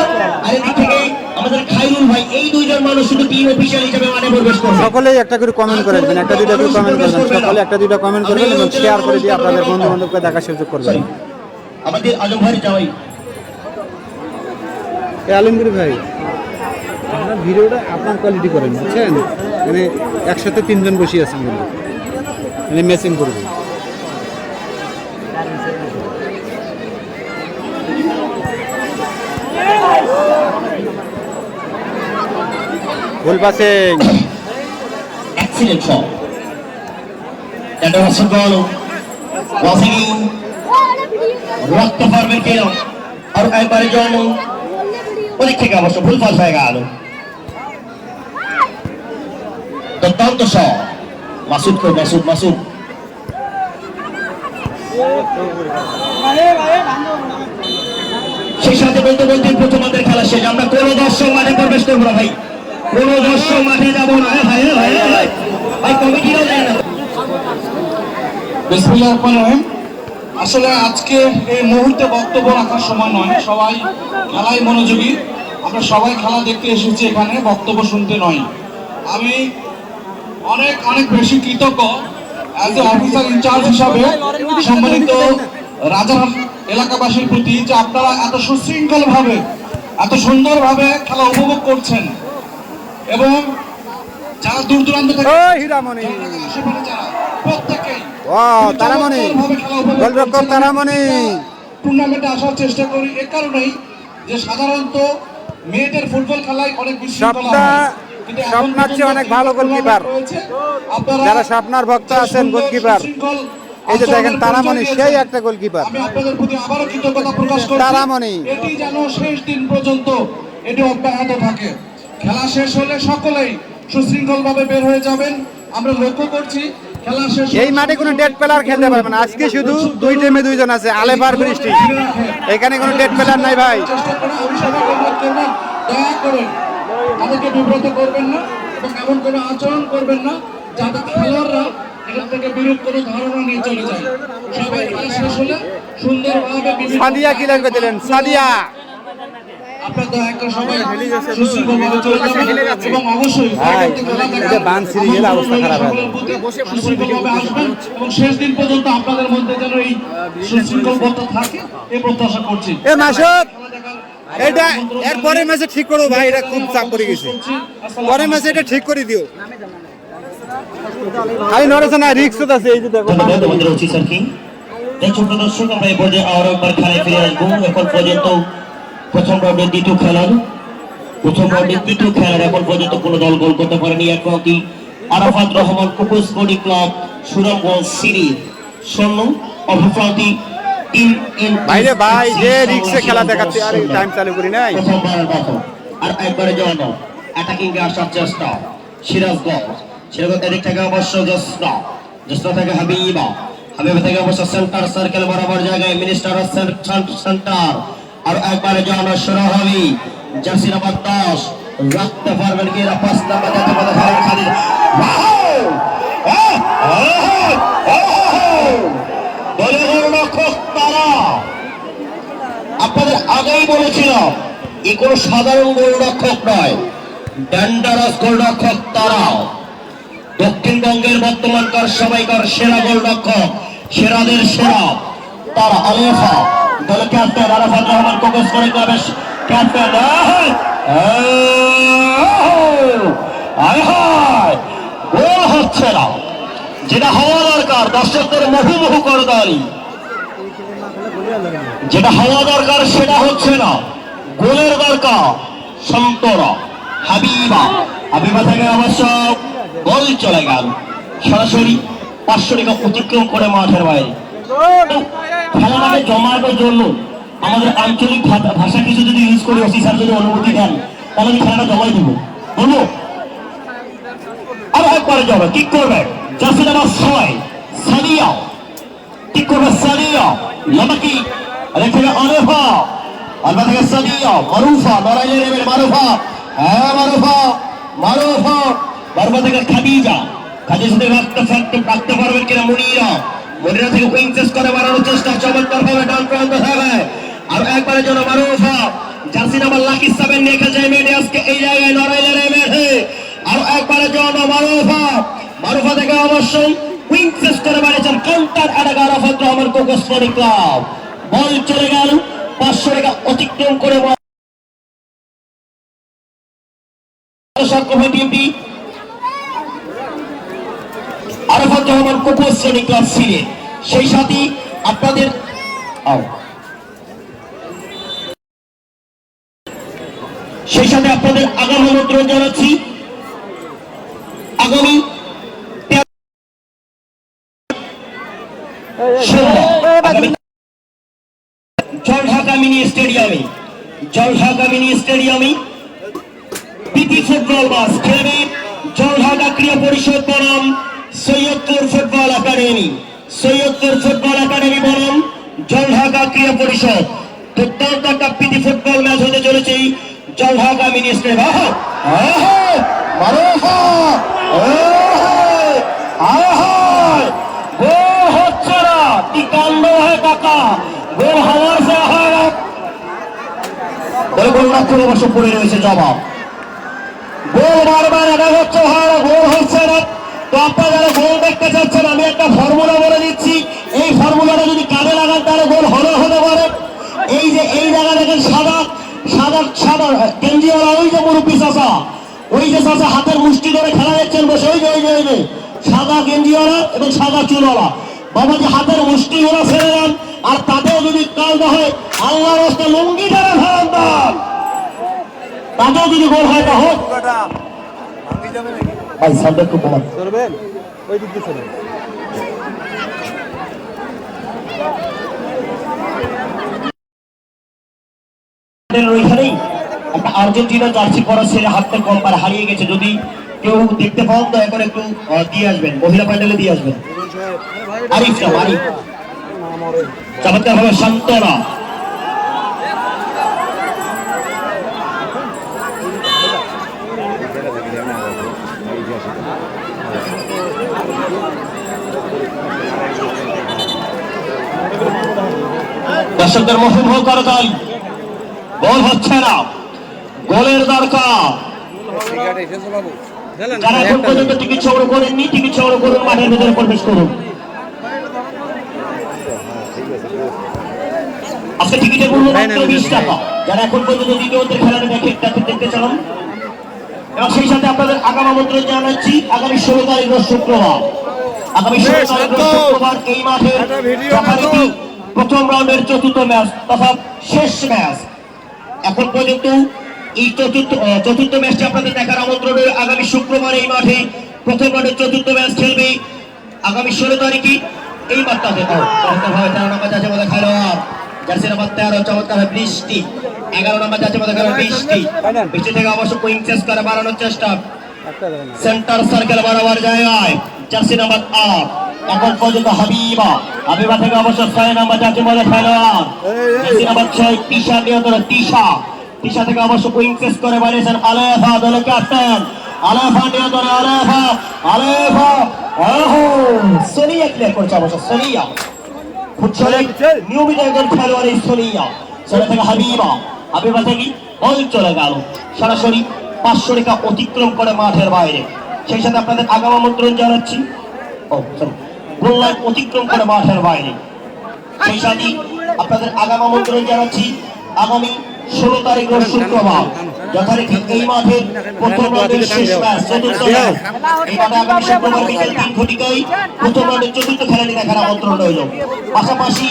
আর এদিক থেকে আমাদের খাইরুল ভাই, এই 2 জন মানুষ শুধু টিম অফিশিয়াল হিসেবে মাঠে প্রবেশ করবে। সকলেই একটা করে কমেন্ট করে দেবেন, একটা দুইটা করে কমেন্ট করবেন, সকলে একটা দুইটা কমেন্ট করবেন এবং শেয়ার করে দিয়ে আপনাদের বন্ধু বান্ধবকে দেখার সুযোগ করবেন। আমাদের আজম ভাই যাওয়াই আলমগীর ভাই, আপনার ভিডিওটা আপনার কোয়ালিটি করেন, বুঝছেন? মানে একসাথে 3 জন বসে আছেন, কিন্তু মানে ম্যাচিং করবেন। গোল পাসিং, এক্সিলেন্ট শট, এটা হচ্ছে গোল। ওয়াসিং রাখতে পারবেন কেন? আর একবারে জন্য ওদিক থেকে অবশ্য ভুল পাস হয়ে গেল। দুর্দান্ত শট, মাসুদ কো মাসুদ সেই সাথে বলতে বলতে প্রথমার্ধের খেলা শেষ। আমরা কোন দর্শক মাঠে প্রবেশ করবো না ভাই, কোন দর্শক মাঠে যাবো না ভাই, ভাই কমিটিরাও যায় না। বিসমিল্লাহির রহমানির রহিম। আসলে আজকে এই মুহূর্তে বক্তব্য রাখার সময় নয়, সবাই খেলায় মনোযোগী। আমরা সবাই খেলা দেখতে এসেছি, এখানে বক্তব্য শুনতে নয়। আমি অনেক অনেক বেশি কৃতজ্ঞ অ্যাজ এ অফিসার ইনচার্জ হিসাবে সম্মানিত রাজারহাট এলাকাবাসীর প্রতি, যে আপনারা এত সুশৃঙ্খলভাবে এত সুন্দরভাবে খেলা উপভোগ করছেন এবং যারা দূর দূরান্ত থেকে প্রত্যেকেই টুর্নামেন্টে আসার চেষ্টা করি। এ কারণেই যে সাধারণত মেয়েদের ফুটবল খেলায় অনেক অনেক ভালো গোলকিপার, যারা স্বপ্নার ভক্ত আছেন গোলকিপার, এই যে দেখেন তারামণি, সেই একটা গোলকিপার। আমি আপনাদের প্রতি আবারও কৃতজ্ঞতা প্রকাশ করছি। তারামণি এটি যেন শেষ দিন পর্যন্ত এটি অব্যাহত থাকে। খেলা শেষ হলে সকলেই সুশৃঙ্খলভাবে বের হয়ে যাবেন। আমরা লক্ষ্য করছি খেলা শেষ, এই মাঠে কোনো ডেড প্লেয়ার খেলতে পারবে না। আজকে শুধু 2 টিমে 2 জন আছে, আলেফার বৃষ্টি, এখানে কোনো ডেড প্লেয়ার নাই ভাই। চেষ্টা করে আমি সবাই অনুরোধ করবেন, দয়া করে আমাদেরকে বিব্রত করবেন না এবং এমন কোনো আচরণ করবেন না যাতে খেলোয়াড়রা এখান থেকে বিরূপ কোনো ধারণা নিয়ে চলে যায়। সবাই খেলা শেষ হলে সুন্দরভাবে সাদিয়া কি লাগবে দিলেন, সাদিয়া আপনারা দয়া করে সবাই সুশৃঙ্খলভাবে চলে যাবেন এবং অবশ্যই বান সিরিয়াল অবস্থা খারাপ সুশৃঙ্খলভাবে আসবেন এবং শেষ দিন পর্যন্ত আপনাদের মধ্যে যেন এই সুশৃঙ্খলতা থাকে এই প্রত্যাশা করছি। এ মাসুদ, এটা এর পরের ম্যাচে ঠিক করো ভাই, এটা খুব চাপ পড়ে গেছে, পরের ম্যাচে এটা ঠিক করে দিও। খালি নড়েছে না, রিস্ক আছে। এই যে দেখো আমাদের উচিত আর কি ছোট দর্শক, আমরা এই পর্যায়ে আরো একবার খেলায় ফিরে আসবো। এখন পর্যন্ত প্রথম রাউন্ডের দ্বিতীয় খেলার এখন পর্যন্ত কোনো দল গোল করতে পারেনি। একটি আরাফাত রহমান কুকু স্পোর্টিং ক্লাব সুনামগঞ্জ সিরি শূন্য, অভিপ্রান্তি টিম বাইরে ভাই যে রিক্সে খেলা দেখাচ্ছে, আর টাইম চালু করি নাই। প্রথমবারের মতো আর একবারে জন্য অ্যাটাকিং এ আসার চেষ্টা সিরাজগঞ্জ এদিক থেকে অবশ্য জোসনা থেকে হাবিবা থেকে অবশ্য সেন্টার সার্কেল বরাবর জায়গায় মিনিস্টার সেন্টার আর একবারে জন্য শুরু হবে জার্সি নাম্বার 10 রাখতে পারবেন কি এরা 5 নাম্বার যাচ্ছে বলে খালি দলীয় গোলরক্ষক তারা আপনাদের আগেই বলেছিলাম এ কোনো সাধারণ গোলরক্ষক নয়, ডেঞ্জারাস গোলরক্ষক তারা। দক্ষিণবঙ্গের বর্তমানকার সময়কার সেরা গোলরক্ষক, সেরাদের সেরা তারা। আলেফা দলের ক্যাপ্টেন আরাফাত রহমান কোকস করে ক্লাবের ক্যাপ্টেন। গোল হচ্ছে না, যেটা হওয়া দরকার দর্শকদের মুহুমুহু করদারি, যেটা হওয়া দরকার সেটা হচ্ছে না। গোলের দরকার সন্তরা হাবিবা। হাবিবা থেকে অবশ্য গোল চলে গেল সরাসরি 500 টাকা অতিক্রম করে মাঠের বাইরে। খেলাটাকে জমানোর জন্য আমাদের আঞ্চলিক ভাষা কিছু যদি ইউজ করে ওসি স্যার যদি অনুমতি দেন তাহলে আমি খেলাটা জমাই দেবো, বলবো। আরো একবারে যাবে, ঠিক করবে জার্সি নাম্বার 6 সাদিয়া, ঠিক করবে সাদিয়া লামাকি রেখে আলেফা, আলবা থেকে সাদিয়া মারুফা, নড়াইলের এমএল মারুফা, হ্যাঁ মারুফা মারুফা, বারবা থেকে খাদিজা, খাদিজা থেকে রাখতে পারবেন কিনা মুনিরা, মুনিরা থেকে উইংসেস করে মারানোর চেষ্টা, চমৎকার ভাবে ডান প্রান্ত হবে। আর একবারের জন্য মারুফা জার্সি নাম্বার লাকি 7 নিয়ে খেলছে এমএডি আজকে এই জায়গায় নড়াইলের এমএডি। আর একবারের জন্য মারুফা, মারুফা থেকে অবশ্যই উইংসেস করে মারেছেন কাউন্টার অ্যাটাক আরাফাত রহমান কোকস স্পোর্টিং ক্লাব। বল চলে গেল 500 টাকা অতিক্রম করে টিমটি আরাফাত রহমান কোকস স্পোর্টিং ক্লাব ছিলেন। সেই সাথে আপনাদের আগামী আমন্ত্রণ জানাচ্ছি। আগামী জলঢাকা মিনি স্টেডিয়ামে প্রীতি ফুটবল ম্যাচ খেলবে জলঢাকা ক্রীড়া পরিষদ বনাম Saidpur football academy. Saidpur football academy বনাম জলঢাকা ক্রীড়া পরিষদ। দুর্দান্ত একটা প্রীতি ফুটবল ম্যাচ হতে চলেছে জলঢাকা মিনি স্টেডিয়াম। গোল হচ্ছে না, কি কাণ্ড হয় কাকা, গোল হওয়ার সে হয় না। গোলরক্ষক অবশ্য পড়ে রয়েছে জবাব, গোল বারবার এটা হচ্ছে হয় না, গোল হচ্ছে না। তো আপনারা যারা গোল দেখতে চাচ্ছেন আমি একটা ফর্মুলা বলে দিচ্ছি, এই ফর্মুলাটা যদি কাজে লাগান তাহলে গোল হতে পারে। এই যে এই জায়গা দেখেন সাদা সাদা সাদা গেঞ্জিওয়ালা, ওই যে মুরব্বী চাচা, ওই যে চাচা হাতের মুষ্টি ধরে খেলা দেখছেন বসে, ওই যে সাদা গেঞ্জিওয়ালা এবং সাদা চুলওয়ালা বাবাজি হাতের মুষ্টি ওরা ছেড়ে দেন। আর তাতেও যদি কাজ না হয় আল্লাহর রাস্তা লুঙ্গি ধরে ফেরান দেন, তাতেও যদি গোল হয় তা হোক। ভাই সামনে একটু কমান করবেন, ওই দিক দিয়ে চলবেন। ওইখানেই একটা আর্জেন্টিনা জার্সি পরা ছেলে হাতটা কম পারে হারিয়ে গেছে, যদি কেউ দেখতে পান দয়া করে একটু দিয়ে আসবেন, মহিলা প্যান্ডেলে দিয়ে আসবেন। আরিফ চমৎকার ভাবে শান্তনা, দর্শকদের মুহুর্মুহু করতালি। গোল হচ্ছে না, গোলের দরকার। যারা এখন পর্যন্ত টিকিট সংগ্রহ করেননি টিকিট সংগ্রহ করুন, মাঠের ভেতরে প্রবেশ করুন। আজকে টিকিটের মূল্য মাত্র 20 টাকা। যারা এখন পর্যন্ত দ্বিতীয়দের খেলাটা দেখতে চান, এবং সেই সাথে আপনাদের আগাম আমন্ত্রণ জানাচ্ছি আগামী 16 তারিখ শুক্রবার। আগামী 16 তারিখ শুক্রবার এই মাঠে যথারীতি প্রথম রাউন্ডের চতুর্থ ম্যাচ তথা শেষ ম্যাচ। এখন পর্যন্ত এই চতুর্থ ম্যাচটি আপনাদের দেখার আমন্ত্রণ। আগামী শুক্রবার এই মাঠে প্রথম রাউন্ডের চতুর্থ ম্যাচ খেলবে আগামী 16 তারিখে এই মাঠটাতে। 13 নম্বর যাচ্ছে আমাদের খেলোয়াড় জার্সি নাম্বার 13 চমৎকার বৃষ্টি। 11 নম্বর যাচ্ছে আমাদের খেলোয়াড় বৃষ্টি থেকে অবশ্য উইংসেস করে বাড়ানোর চেষ্টা, সেন্টার সার্কেল বরাবর জায়গায় জার্সি নাম্বার 8 এখন পর্যন্ত হাবিবা থেকে অবশ্য 6 নম্বর যাচ্ছে আমাদের খেলোয়াড় জার্সি নাম্বার 6 তিশা নিয়ন্ত্রণ। পিছা থেকে অবশ্য উইং চেস করে বাড়িয়েছেন আলেফা, দলের ক্যাপ্টেন আলেফা নিয়ন্ত্রণে, আলেফা সোনিয়া ক্লিয়ার করছে অবশ্য, সোনিয়া ফুটসলে নিয়মিত একজন খেলোয়াড় এই সোনিয়া। সেটা থেকে হাবিবা থেকে বল চলে গেল সরাসরি 500 রেখা অতিক্রম করে মাঠের বাইরে। সেই সাথে আপনাদের আগাম আমন্ত্রণ জানাচ্ছি, গোল লাইন অতিক্রম করে মাঠের বাইরে। সেই সাথে আপনাদের আগাম আমন্ত্রণ জানাচ্ছি আগামী 16 তারিখ রোজ শুক্রবার যথারীতি এই মাঠের প্রথম রাউন্ডের শেষ ম্যাচ, চতুর্থ ম্যাচ। এই মাঠে আগামী শুক্রবার বিকেল 3 ঘটিকায় প্রথম রাউন্ডের চতুর্থ খেলাটি দেখার আমন্ত্রণ রইল। পাশাপাশি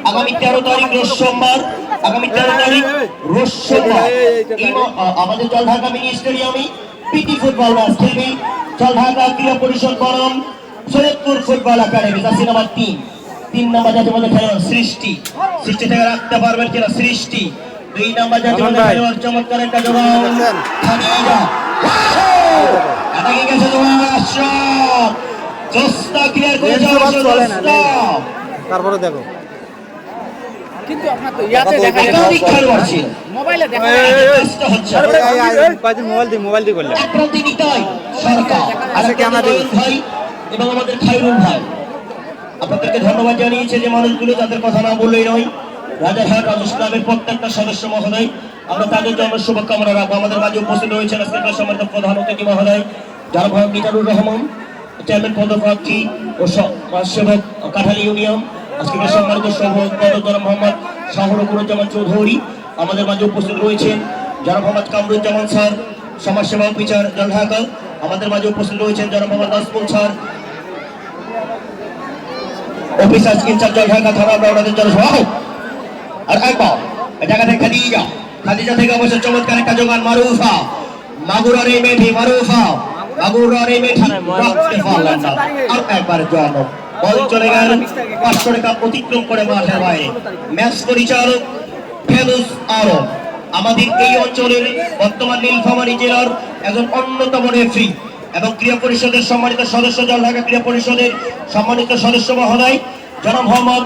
আগামী 13 তারিখ রোজ সোমবার, আমাদের জলঢাকা মিনি স্টেডিয়ামে পিটি ফুটবল ম্যাচ খেলবে জলঢাকা ক্রীড়া পরিষদ বনাম Saidpur football academy. Jersey number 3 number জাতীয় মধ্যে খেলোয়াড় সৃষ্টি থেকে রাখতে পারবেন কিনা সৃষ্টি। 2 নাম্বার জাতীয় মধ্যে খেলোয়াড় চমৎকার একটা জবাব খাদিজা, অ্যাটাকিং এসে জোস্তা ক্লিয়ার করেছে তারপরে দেখো কিন্তু আপনার তো ইয়াতে দেখা একাধিক খেলোয়াড় ছিল, মোবাইলে দেখা মোবাইল দিয়ে করলে একপ্রান্তে নিতাই সরকার আচ্ছা ক্যামেরা দিয়ে ভাই এবং আমাদের খায়রুল ভাই আপনাদেরকে ধন্যবাদ জানিয়েছে যে মানুষগুলো যাদের কথা না বললেই নয়। রাজারহাট রাজস্ব ক্লাবের প্রত্যেকটা সদস্য মহোদয়, আমরা তাদের জন্য শুভকামনা রাখবো। আমাদের মাঝে উপস্থিত রয়েছেন আজকের সম্মানিত প্রধান অতিথি মহোদয় যারা ভাই মিজানুর রহমান, চেয়ারম্যান পদপ্রার্থী ও সমাজসেবক কাঠালি ইউনিয়ন, আজকের সম্মানিত সভাপতি মোহাম্মদ শাহরুকুরুজ্জামান চৌধুরী। আমাদের মাঝে উপস্থিত রয়েছেন যারা মোহাম্মদ কামরুজ্জামান স্যার, সমাজসেবা অফিসার জলঢাকা। আমাদের মাঝে উপস্থিত রয়েছেন যারা Mohammad Nazmul sir, officer in charge Jaldhaka থানা। আমরা ওনাদের জন্য আর একবার জায়গা থেকে খাদিজা থেকে অবশ্য চমৎকার একটা যোগান মারুফা, মাগুরার এই মেঠি মাগুরার এই মেঠি রাখতে পারলেন না। আর একবারের জন্য বল চলে গেল 500 রেখা অতিক্রম করে মাঠের বাইরে। ম্যাচ পরিচালক ফেরদৌস আলম, আমাদের এই অঞ্চলের বর্তমান নীলফামারী জেলার একজন অন্যতম রেফারি এবং ক্রীড়া পরিষদের সম্মানিত সদস্য, জলঢাকা ক্রীড়া পরিষদের সম্মানিত সদস্য মহোদয় জনাব মোহাম্মদ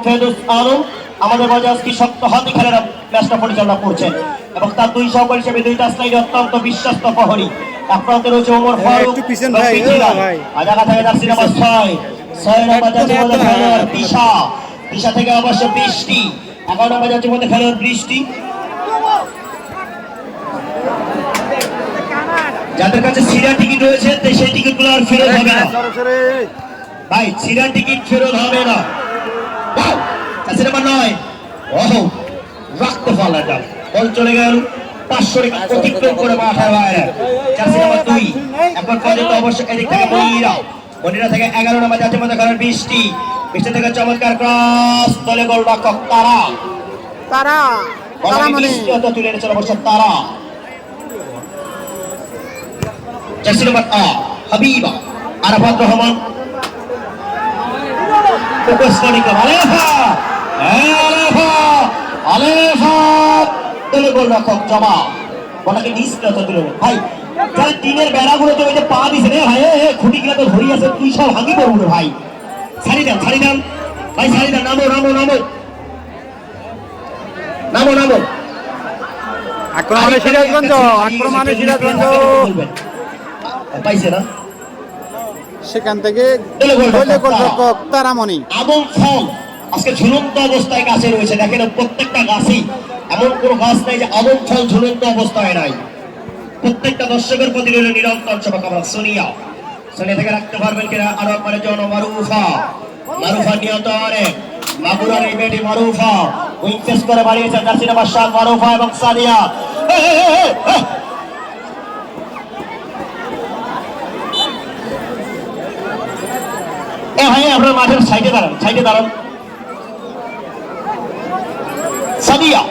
ফেরদৌস আলম আমাদের মাঝে আজকে সপ্ত হাতি খেলার ম্যাচটা পরিচালনা করছেন এবং তার 2 সহকারী হিসেবে 2টা স্লাইডে অত্যন্ত বিশ্বস্ত প্রহরী। আপনাদের রয়েছে ওমর ফারুক, জায়গা থেকে জার্সি নাম্বার 6 নাম্বার জাতীয় মধ্যে খেলোয়াড় দিশা থেকে অবশ্য বৃষ্টি, 11 নাম্বার জাতীয় মধ্যে খেলোয়াড় বৃষ্টি। যাদের কাছে সিরা টিকিট রয়েছে সেই টিকিটগুলো আর ফেরত হবে না ভাই, সিরা টিকিট ফেরত হবে না। জার্সি নাম্বার 9 রাখতে পারলেন না, বল চলে গেল 500 রেখা অতিক্রম করে মাঠের বাইরে। জার্সি নাম্বার 2 এখন পর্যন্ত অবশ্য এদিক থেকে মনিরা থেকে 11 নাম্বার জাতীয় মধ্যে খেলোয়াড় বৃষ্টি থেকে চমৎকার ক্রস, দলে গোলরক্ষক তারা মানে তুলে এনেছেন অবশ্য তারা। জার্সি নাম্বার হাবিবা আরাফাত রহমান, গোলরক্ষক জমা বলাকে নিষ্ক্রিয়তা তুলে ভাই। যারা টিনের বেড়াগুলো তো পা দিছে রে ভাই, খুঁটি গুলা তো ধরি আছে, তুই সব ভাঙি পড়বো ভাই। ছাড়ি দেন ভাই, ছাড়ি দেন, নামো পাইছে না সেখান থেকে তারামণি আদম ফল আজকে ঝুলন্ত অবস্থায় গাছে রয়েছে। দেখেন প্রত্যেকটা গাছেই এমন কোন গাছ নাই যে আদম ফল ঝুলন্ত অবস্থায় নাই। প্রত্যেকটা দর্শকের প্রতি রইল নিরন্তর শুভকামনা। সোনিয়া থেকে রাখতে পারবেন কিনা আরো একবারের জন্য মারুফা নিহত অনেক মাগুরার এই বেটি মারুফা উইকেট করে বাড়িয়েছে জার্সি নাম্বার 7 মারুফা এবং সাদিয়া। আপনার মাঠের সাইডে দাঁড়ান সাদিয়া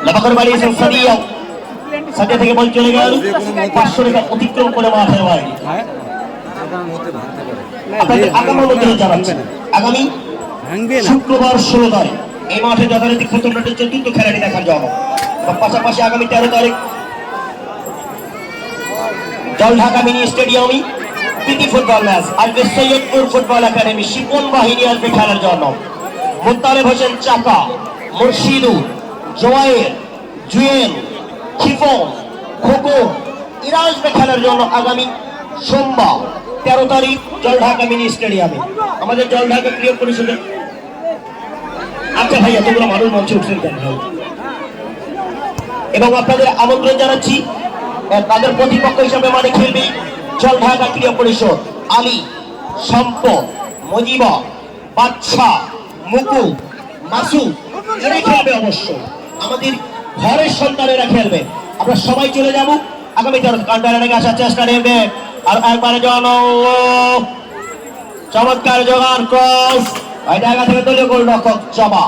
লাফা বাড়িয়েছেন সাদিয়া থেকে বল চলে গেল 500 রেখা অতিক্রম করে মাঠের বাইরে। আপনাদের আগামী মধ্যে জানাচ্ছেন আগামী শুক্রবার 16 তারিখ এই মাঠে যথারীতি প্রথম রাউন্ডের চতুর্থ খেলাটি দেখার জন্য এবং পাশাপাশি আগামী 13 তারিখ জলঢাকা মিনি স্টেডিয়ামে পিটি ফুটবল ম্যাচ আসবে সৈয়দপুর ফুটবল একাডেমি শিপন বাহিনী আসবে খেলার জন্য। মোত্তালেব হোসেন চাকা মুর্শিদুর, জোয়াইর, জুয়েল, খিফন, খোকন এরা আসবে খেলার জন্য আগামী সোমবার 13 তারিখ জলঢাকা মিনি স্টেডিয়ামে। আমাদের জলঢাকা ক্রীড়া পরিষদের আচ্ছা ভাই এতগুলো মানুষ মঞ্চে উঠছেন কেন ভাই? এবং আপনাদের আমন্ত্রণ জানাচ্ছি তাদের প্রতিপক্ষ হিসাবে মানে খেলবে জলঢাকা ক্রীড়া পরিষদ, আলী, সম্পদ, মজিবা, বাদশা, মুকু, মাসুদ এরা খেলবে অবশ্য। আমাদের ঘরের সন্তানেরা খেলবে। আমরা সবাই চলে যাব আগামী 13 কান্টারে আসার চেষ্টা নেবে। আর একবারে জানো চমৎকার জোগান ক্রস ভাই জায়গা থেকে দলীয় গোলরক্ষক জবা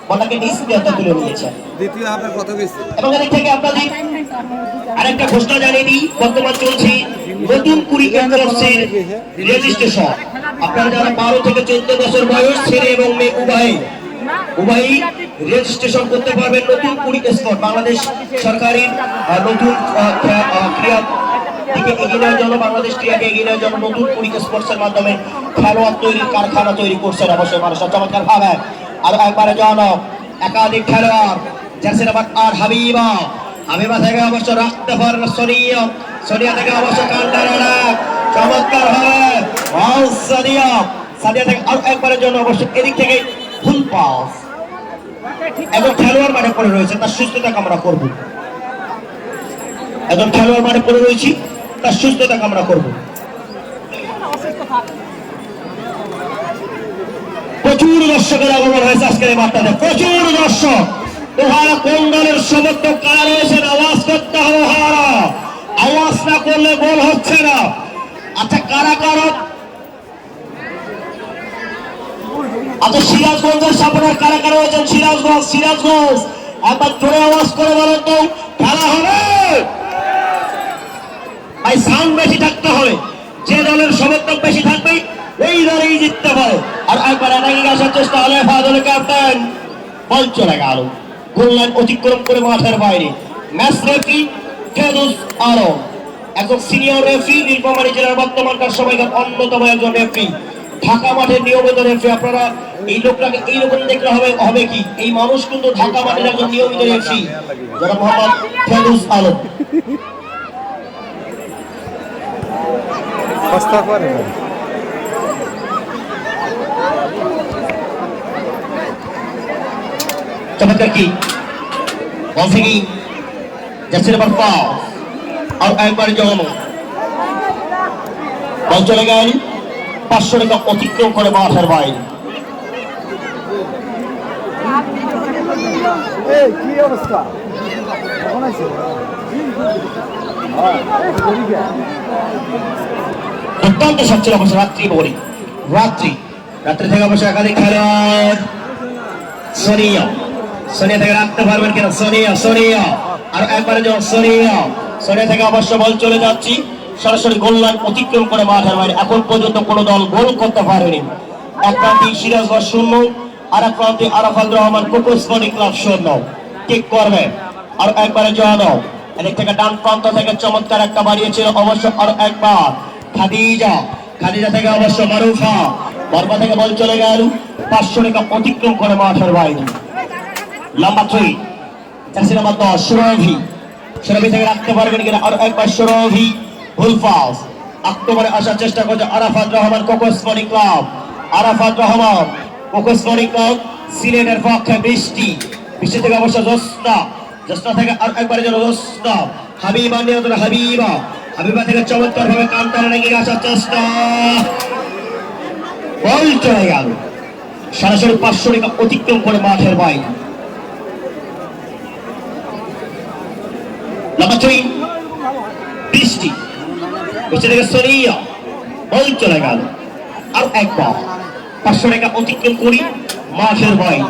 বলটাকে নিচ দিয়ে তুলে নিয়েছেন। দ্বিতীয় হাফের কথা কইছি। এবং এদিক থেকে আপনাদের আরেকটা ঘোষণা জানিয়ে দিই, বর্তমান চলছে নতুন কুড়ি কেন্দ্রের রেজিস্ট্রেশন। আপনারা যারা 12 থেকে 14 বছর বয়স ছেলে এবং মেয়ে উভয়ই রেজিস্ট্রেশন করতে পারবেন নতুন কুড়ি স্পট। বাংলাদেশ সরকারের নতুন ক্রীড়া দিকে এগিয়ে নেওয়ার জন্য, বাংলাদেশ ক্রীড়াকে এগিয়ে নেওয়ার জন্য নতুন কুড়ি স্পোর্টসের মাধ্যমে খেলোয়াড় তৈরির কারখানা তৈরি করছেন অবশ্যই মানুষের চমৎকার ভাবে। আর একবারে জানো একাধিক খেলোয়াড় জার্সি নাম্বার 8 হাবিবা থেকে অবশ্য রাখতে পারেন সোনিয়া থেকে অবশ্য কান্ডারা চমৎকার হবে সাদিয়া থেকে আর একবারের জন্য অবশ্য এদিক থেকে ফুল পাস। একজন খেলোয়াড় মাঠে পড়ে রয়েছে, তার সুস্থতা কামনা করব। একজন খেলোয়াড় মাঠে পড়ে রয়েছি, তার সুস্থতা কামনা করব। প্রচুর দর্শকের আগমন হয়েছে আজকের এই মাঠটাতে, প্রচুর দর্শক। ওহারা কোন দলের সমর্থক কারা রয়েছেন আওয়াজ করতে হবে। ওহারা আওয়াজ না করলে গোল হচ্ছে না। আচ্ছা কারা কারা আচ্ছা সিরাজগঞ্জের সাপোর্টার কারা কারা রয়েছেন? সিরাজগঞ্জ একবার জোরে আওয়াজ করে বলেন তো খেলা হবে। ভাই সাউন্ড বেশি থাকতে হবে, যে দলের সমর্থক বেশি থাকবে ওই দলেই জিততে পারে। আর একবার অ্যাটাকিং আসার চেষ্টা হলে ফাদলের ক্যাপ্টেন বল চলে গেল গোল লাইন অতিক্রম করে মাঠের বাইরে। ম্যাচ রেফারি ফেরদৌস আলম, একজন সিনিয়র রেফারি, নীলফামারী জেলার বর্তমানকার সময়কার অন্যতম একজন রেফারি, ঢাকা মাঠের নিয়মিত রেফারি। আপনারা এই লোকটাকে এইরকম দেখলে হবে কি, এই মানুষ কিন্তু ঢাকা মাঠের একজন নিয়মিত রেফারি যারা মোহাম্মদ ফেরদৌস আলম। चमत्कार की बॉल से की जर्सी नंबर 5 और एक बार जो बॉल चले गए 500 টাকা অতিক্রম করে মাঠের বাইরে। কি অবস্থা এখন আছে? দুর্দান্ত সচ্ছিল অবশ্য রাত্রি থেকে অবশ্য একাধিক খেলোয়াড় সোনিয়া থেকে রাখতে পারবেন কিনা? সোনিয়া আর একবারে যখন সোনিয়া থেকে অবশ্য বল চলে যাচ্ছি সরাসরি গোল লাইন অতিক্রম করে মাঠের বাইরে। এখন পর্যন্ত কোনো দল গোল করতে পারেনি। এক প্রান্তে সিরাজগঞ্জ 0 আর এক প্রান্তে আরাফাত রহমান কোকো স্পোর্টিং ক্লাব 0 ঠিক করবে। আর একবারে জয়ানো এদিক থেকে ডান প্রান্ত থেকে চমৎকার একটা বাড়িয়েছিল অবশ্য। আর একবার খাদিজা থেকে অবশ্য মারুফা থেকে বল চলে গেল 500 টাকা অতিক্রম করে মাঠের বাইরে। লম্বা 3 জার্সি নাম্বার 10 সুরভি থেকে রাখতে পারবেন কিনা? আর একবার সুরভি ফুল পাস আক্রমণে আসার চেষ্টা করছে Arafat Rahman Koko sporting club. Cocoa sporting club সিলেটের পক্ষে বৃষ্টি থেকে অবশ্য জোস্না থেকে আর একবার যেন জোস্না হাবিবা নিয়ন্ত্রণ হাবিবা থেকে চমৎকার ভাবে কান্তারে লেগে আসার চেষ্টা, বল চলে গেল সরাসরি 500 টাকা অতিক্রম করে মাঠের বাইরে। লম্বা 3 বৃষ্টি থেকে সোনিয়া বল চলে গেল আর একবার 500 টাকা অতিক্রম করি মাঠের বাইরে।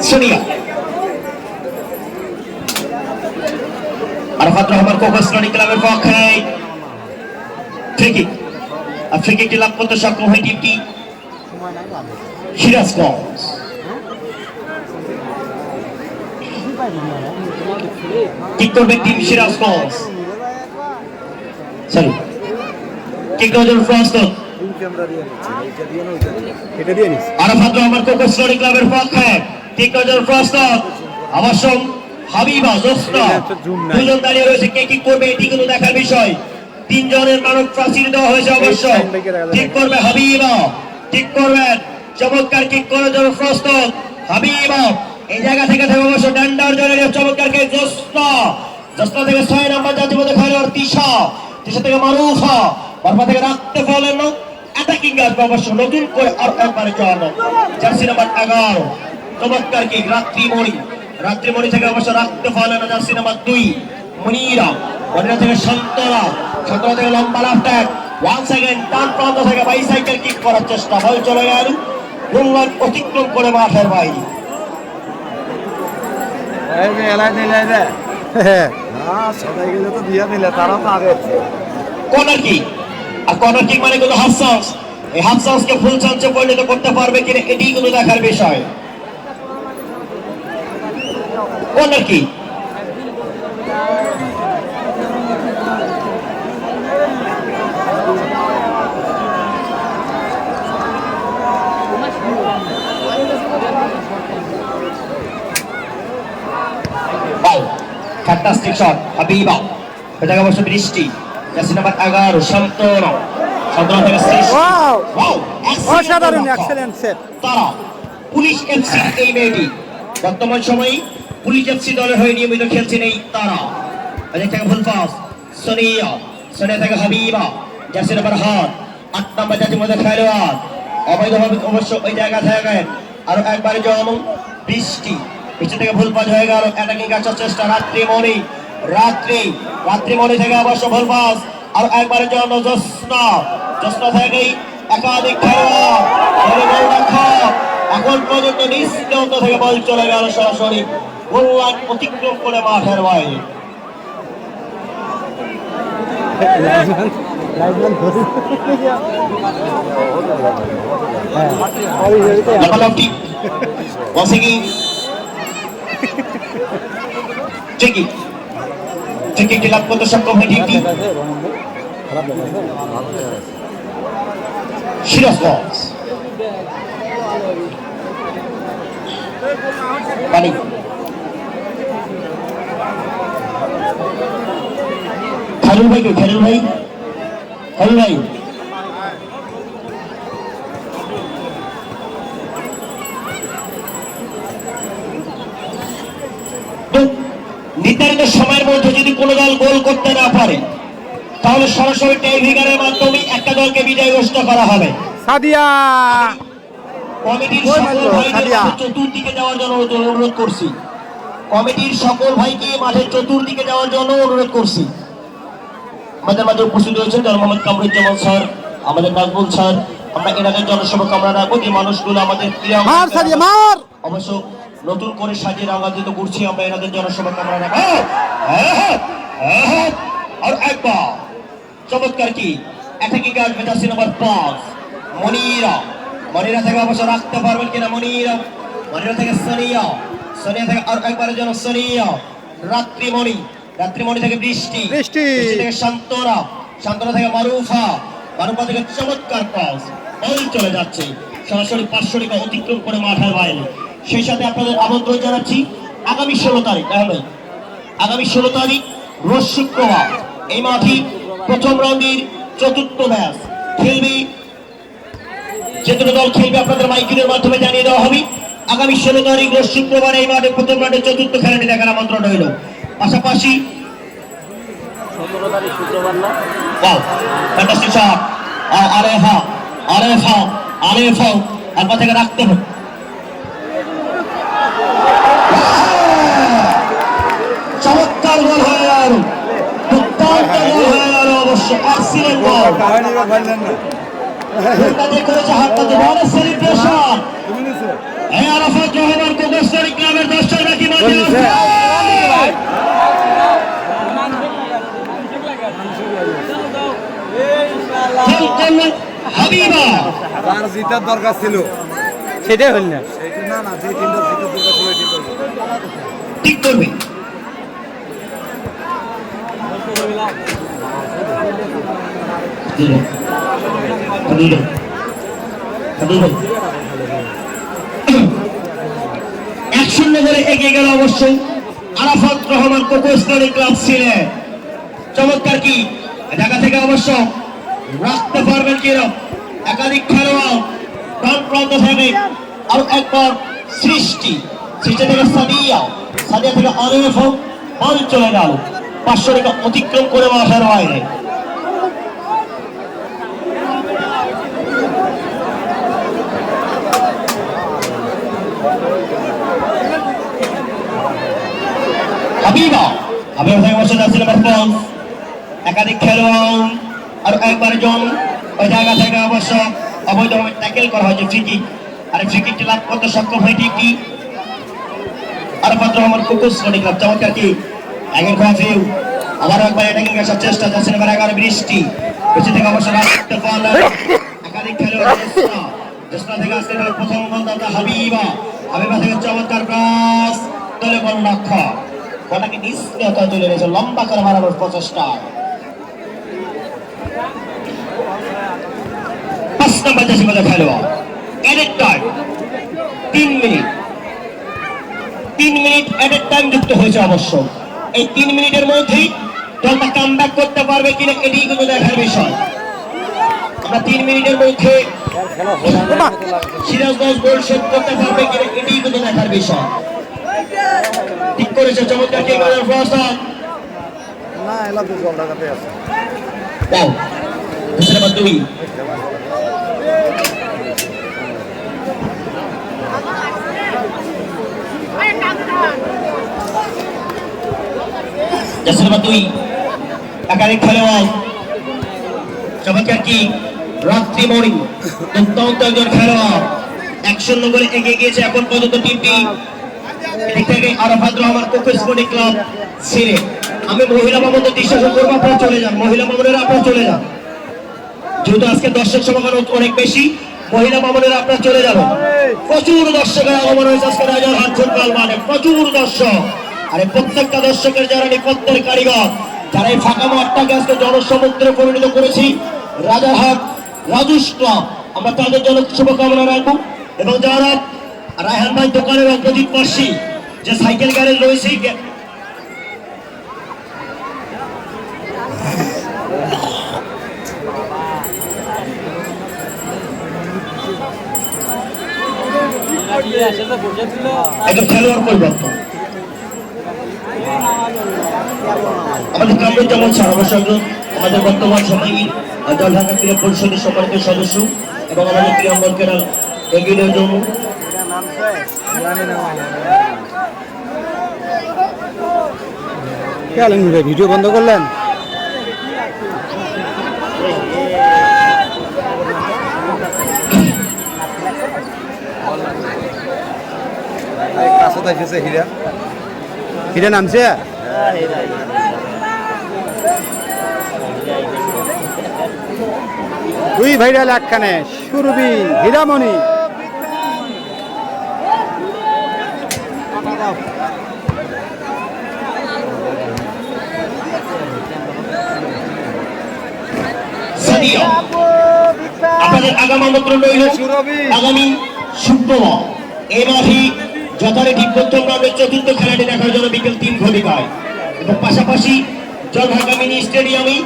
সোনিয়া আরাফাত রহমান কোকো স্পোর্টিং ক্লাবের পক্ষে ফ্রি কিকটি লাভ করতে সক্ষম হয় টিমটি সিরাজগঞ্জ। কি করবে টিম সিরাজগঞ্জ? কিক দেওয়ার জন্য প্রস্তুত এটা দিয়ে নিস আরাফাত রহমান কোকো স্টোরি ক্লাবের পক্ষে কিক দেওয়ার জন্য প্রস্তুত অবশ্য হাবিবা জোসনা দুজন দাঁড়িয়ে রয়েছে কে কি করবে এটি কিন্তু দেখার বিষয় তিনজনের মানব প্রাচীর দেওয়া হয়েছে অবশ্য ঠিক করবে হাবিবা ঠিক করবেন চমৎকার কিক করার জন্য প্রস্তুত হাবিবা এই জায়গা থেকে অবশ্য ডান্ডার জন্য চমৎকার কিক জোসনা জোসনা থেকে 6 নম্বর জাতীয় পদক খেলোয়াড় তিশা থেকে মারুফা বারবার থেকে রাখতে পারলেন না অ্যাটাকিং আসবে অবশ্য নতুন করে আর একবারে জড়ানো জার্সি নাম্বার 11 চমৎকার কিক রাত্রিমণি থেকে অবশ্য রাখতে পারলেন না জার্সি নাম্বার 2 মনিরা থেকে সন্তরা থেকে লম্বা লাফট্যাক ওয়ান্স अगेन টার্ন প্রান্ত থেকে বাইসাইকেল কিক করার চেষ্টা বল চলে গেল গোললাইন অতিক্রম করে মাঠের বাইরে সবাই গেলে তো দিয়া দিলে তারা তো আগে কর্নার কিক আর কর্নার কিক মানে কিন্তু হাফ সাউন্স এই হাফ সাউন্সকে ফুল চান্সে পরিণত করতে পারবে কিনা এটাই কিন্তু দেখার বিষয় corner kick fantastic shot Habiba এটা অবশ্য বৃষ্টি জার্সি নাম্বার 11 শান্তনা থেকে ওয়াও অসাধারণ এক্সেলেন্ট সেট তারা পুলিশ এফসি এই মেয়েটি বর্তমান সময়ে পুলিশ এফসি দলের হয়ে নিয়মিত খেলছেন এই তারা আজ থেকে ফুল পাস সোনিয়া থেকে হাবিবা জার্সি নাম্বার 8 নম্বর জাতীয় মধ্যে খেলোয়াড় অবৈধভাবে অবশ্য ওই জায়গা থেকে আরো একবারে জমন বৃষ্টি পিছন থেকে ভুল পাস হয়ে গেল অ্যাটাকিং করার চেষ্টা রাত্রিমণি থেকে অবশ্য ভুল পাস আর একবারের জন্য জোসনা থেকেই একাধিক খেলোয়াড় এখন পর্যন্ত নিজ প্রান্ত থেকে বল চলে গেল সরাসরি গোল লাইন অতিক্রম করে মাঠের বাইরে ঠিকই লাভ করতে সক্ষম হয় ঠিকই সিরাজ বক্স পানি খালুল ভাই নির্ধারিত সময়ের মধ্যে যদি কোনো দল গোল করতে না পারে তাহলে সরাসরি টাইব্রেকারের মাধ্যমে একটা দলকে বিজয় ঘোষণা করা হবে সাদিয়া কমিটির সকল ভাইদের চতুর্দিকে যাওয়ার জন্য অনুরোধ করছি কমিটির সকল ভাইকে মাঠের চতুর্দিকে যাওয়ার জন্য অনুরোধ করছি আমাদের মাঝে উপস্থিত রয়েছেন জনাব মোহাম্মদ কামরুজ্জামান স্যার আমাদের নাজমুল স্যার আমরা এনাদের জনসভা কামনা রাখবো যে মানুষগুলো আমাদের অবশ্য নতুন করে সাজিয়ে রাঙান্বিত করছি আমরা এনাদের জনসভা কামনা রাখবো আর একবার চমৎকার কি অ্যাটাকিং আসবে জার্সি নাম্বার 5 মনিরা থেকে অবশ্য রাখতে পারবেন কিনা মনিরা থেকে সোনিয়া থেকে আর একবারের জন্য সোনিয়া রাত্রিমণি থেকে বৃষ্টি থেকে শান্তনা থেকে মারুফা থেকে চমৎকার পাস বল চলে যাচ্ছে সরাসরি 500 টাকা অতিক্রম করে মাঠের বাইরে সেই সাথে আপনাদের আমন্ত্রণ জানাচ্ছি আগামী 16 তারিখ রোজ শুক্রবার এই মাঠে প্রথম রাউন্ডের চতুর্থ ম্যাচ খেলবে যে দুটো দল খেলবে আপনাদের মাইকিংয়ের মাধ্যমে জানিয়ে দেওয়া হবে আগামী 16 তারিখ রোজ শুক্রবার এই মাঠে প্রথম রাউন্ডের চতুর্থ খেলাটি দেখার আমন্ত্রণ রইল পাশাপাশি 17 তারিখ শুক্রবার না ওয়াও ফ্যান্টাস্টিক শট আরেফা আপনার থেকে রাখতে হবে চমৎকার গোল হয়ে গেল অবশ্য এক্সিলেন্ট বল করেছে হাতটাতে বলের সেলিব্রেশন এই আরাফাত রহমান কোকোস্টারি ক্লাবের দর্শক নাকি মাঠে হাবিবা তার জিতার দরকার ছিল সেটাই হল না না যে টিমটা জিতার দরকার ছিল ঠিক করবে এক-শূন্য করে এগিয়ে গেল অবশ্যই Arafat Rahman cocoa study club ছিলেন। চমৎকার কি ঢাকা থেকে অবশ্য রাখতে পারবেন কিরম একাধিক খেলোয়াড় ডান প্রান্ত থেকে আরো একবার সৃষ্টি থেকে সাদিয়া থেকে আরিফ বল চলে গেল 500 টাকা অতিক্রম করে আসার বাইরে। হাবিবা থেকে বসে যাচ্ছিল একাধিক খেলোয়াড় আর একবার জন ওই জায়গা থেকে অবশ্য অবৈধভাবে ট্যাকেল করা হয়েছে ফ্রিকিক আর ফ্রিকিকটি লাভ করতে সক্ষম হয় ঠিকই Arafat Rahman cocoa study club. চমৎকার কি আগের ফিউ আবার একবার অ্যাটাকিং আসার চেষ্টা যাচ্ছে এবার 11 বৃষ্টি বেঁচে থেকে অবশ্য রাখতে পারলেন একাধিক খেলোয়াড় চেষ্টা থেকে আসতে প্রথম বলটা হাবিবা থেকে চমৎকার ক্রস দলে বল রক্ষা ওটাকে নিষ্ক্রিয়তা তুলে নিয়েছে লম্বা করে মারানোর প্রচেষ্টা। 5 নম্বর জার্সি পরে খেলোয়াড় added time 3 minute added time যুক্ত হয়েছে অবশ্য এই 3 মিনিটের মধ্যেই দলটা কামব্যাক করতে পারবে কিনা এটি কিন্তু দেখার বিষয়। আমরা 3 মিনিটের মধ্যে সিরাজগঞ্জ গোল শোধ করতে পারবে কিনা এটি কিন্তু দেখার বিষয়। ঠিক করেছে চমৎকার কি করার ফরসাদ না এলা তো গোল ঢাকাতে আছে দাও দুসরা বাদ দুই দুসরা বাদ দুই একাধিক খেলোয়াড় চমৎকার কি রাত্রি মর্নিং দুর্দান্ত একজন খেলোয়াড় 1-0 গোলে এগিয়ে গিয়েছে এখন পর্যন্ত টিমটি। এদিক থেকে আরাফাত রহমান কোকো স্পোর্টিং ক্লাব ছিলেন। আমি মহিলা ভবনের দৃশ্য করবো আপনারা চলে যান মহিলা ভবনের আপনারা চলে যান যেহেতু আজকে দর্শক সমাগম অনেক বেশি মহিলা ভবনের আপনারা চলে যাবেন। প্রচুর দর্শকের আগমন হয়েছে আজকে রাজারহাট ফুটবল মাঠে প্রচুর দর্শক আর প্রত্যেকটা দর্শকের যারা নেপথ্যের কারিগর যারা এই ফাঁকা মাঠটাকে আজকে জনসমুদ্রে পরিণত করেছি রাজারহাট রাজুস ক্লাব আমরা তাদের জন্য শুভকামনা রাখবো এবং যারা রায়হান ভাই দোকানের অপোজিট পাশে যে সাইকেল গ্যারেজ রয়েছে একজন খেলোয়াড় পরিবর্তন আমাদের কামরুজ্জামান স্যার অবশ্য আমাদের বর্তমান সময়ে জলঢাকা ক্রীড়া পরিষদের সম্মানিত সদস্য এবং আমাদের ক্রীড়াঙ্গনকে এগিয়ে নেওয়ার জন্য ভিডিও বন্ধ করলেন হীরা হীরা নামছে দুই ভাইরাল একখানে সুরভি হীরামণি আপনাদের আগামী আমন্ত্রণ রইল আগামী শুক্রবার এই মাঠে যথারীতি প্রথম রাউন্ডের চতুর্থ খেলাটি দেখার জন্য বিকেল 3 ঘটিকায় এবং পাশাপাশি জলঢাকা মিনি স্টেডিয়ামে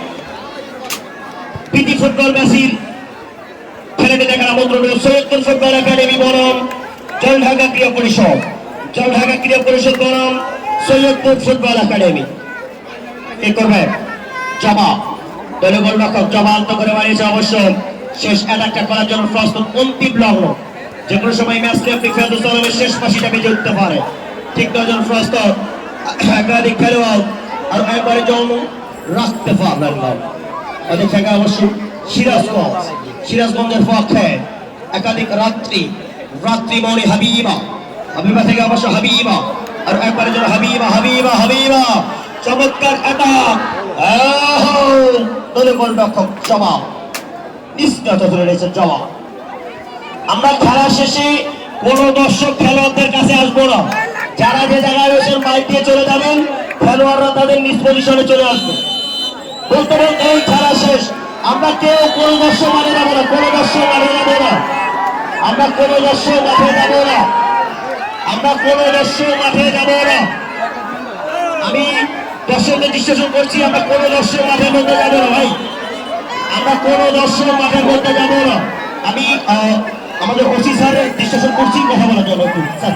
পিটি ফুটবল ম্যাচের খেলাটি দেখার আমন্ত্রণ রইল সৈয়দপুর ফুটবল একাডেমি বনাম জলঢাকা ক্রীড়া পরিষদ বনাম সৈয়দপুর ফুটবল একাডেমি। কে করবে জবাব দলীয় গোলরক্ষক জবান্ত করে বাড়িয়েছে অবশ্য শেষ অ্যাটাকটা করার জন্য প্রস্তুত অন্তিম লগ্ন যে কোনো সময় ম্যাচটি আপনি ফেরদৌস আলমের শেষ পাশিটা বেজে উঠতে পারে ঠিক নজন প্রস্তুত একাধিক খেলোয়াড় আর একবারে জন্ম রাখতে পারলেন না অনেক জায়গায় অবশ্য সিরাজগঞ্জের পক্ষে একাধিক রাত্রি মনে হাবিবা থেকে অবশ্য হাবিবা আর একবারে যেন হাবিবা চমৎকার অ্যাটাক দলীয় গোলরক্ষক জবাব নিষ্কাত ধরে রয়েছে জবাব। আমরা খেলা শেষে কোন দর্শক খেলোয়াড়দের কাছে আসবো না যারা যে জায়গায় রয়েছেন বাইক দিয়ে চলে যাবেন খেলোয়াড়রা তাদের নিজ পজিশনে চলে আসবে বলতে বলতে ওই খেলা শেষ আমরা কেউ কোনো দর্শক মাঠে যাবো না, কোনো দর্শক মাঠে যাবো না, আমরা কোনো দর্শক মাঠে যাবো না, আমরা কোনো দর্শক মাঠে যাবো না। আমি দর্শকদের বিশ্লেষণ করছি, আমরা কোনো দর্শক মাঠের মধ্যে যাবো না ভাই, আমরা কোনো দর্শক মাঠের মধ্যে যাবো না। আমি আমাদের ওসি স্যারের বিশ্লেষণ করছি, কথা বলার জন্য স্যার।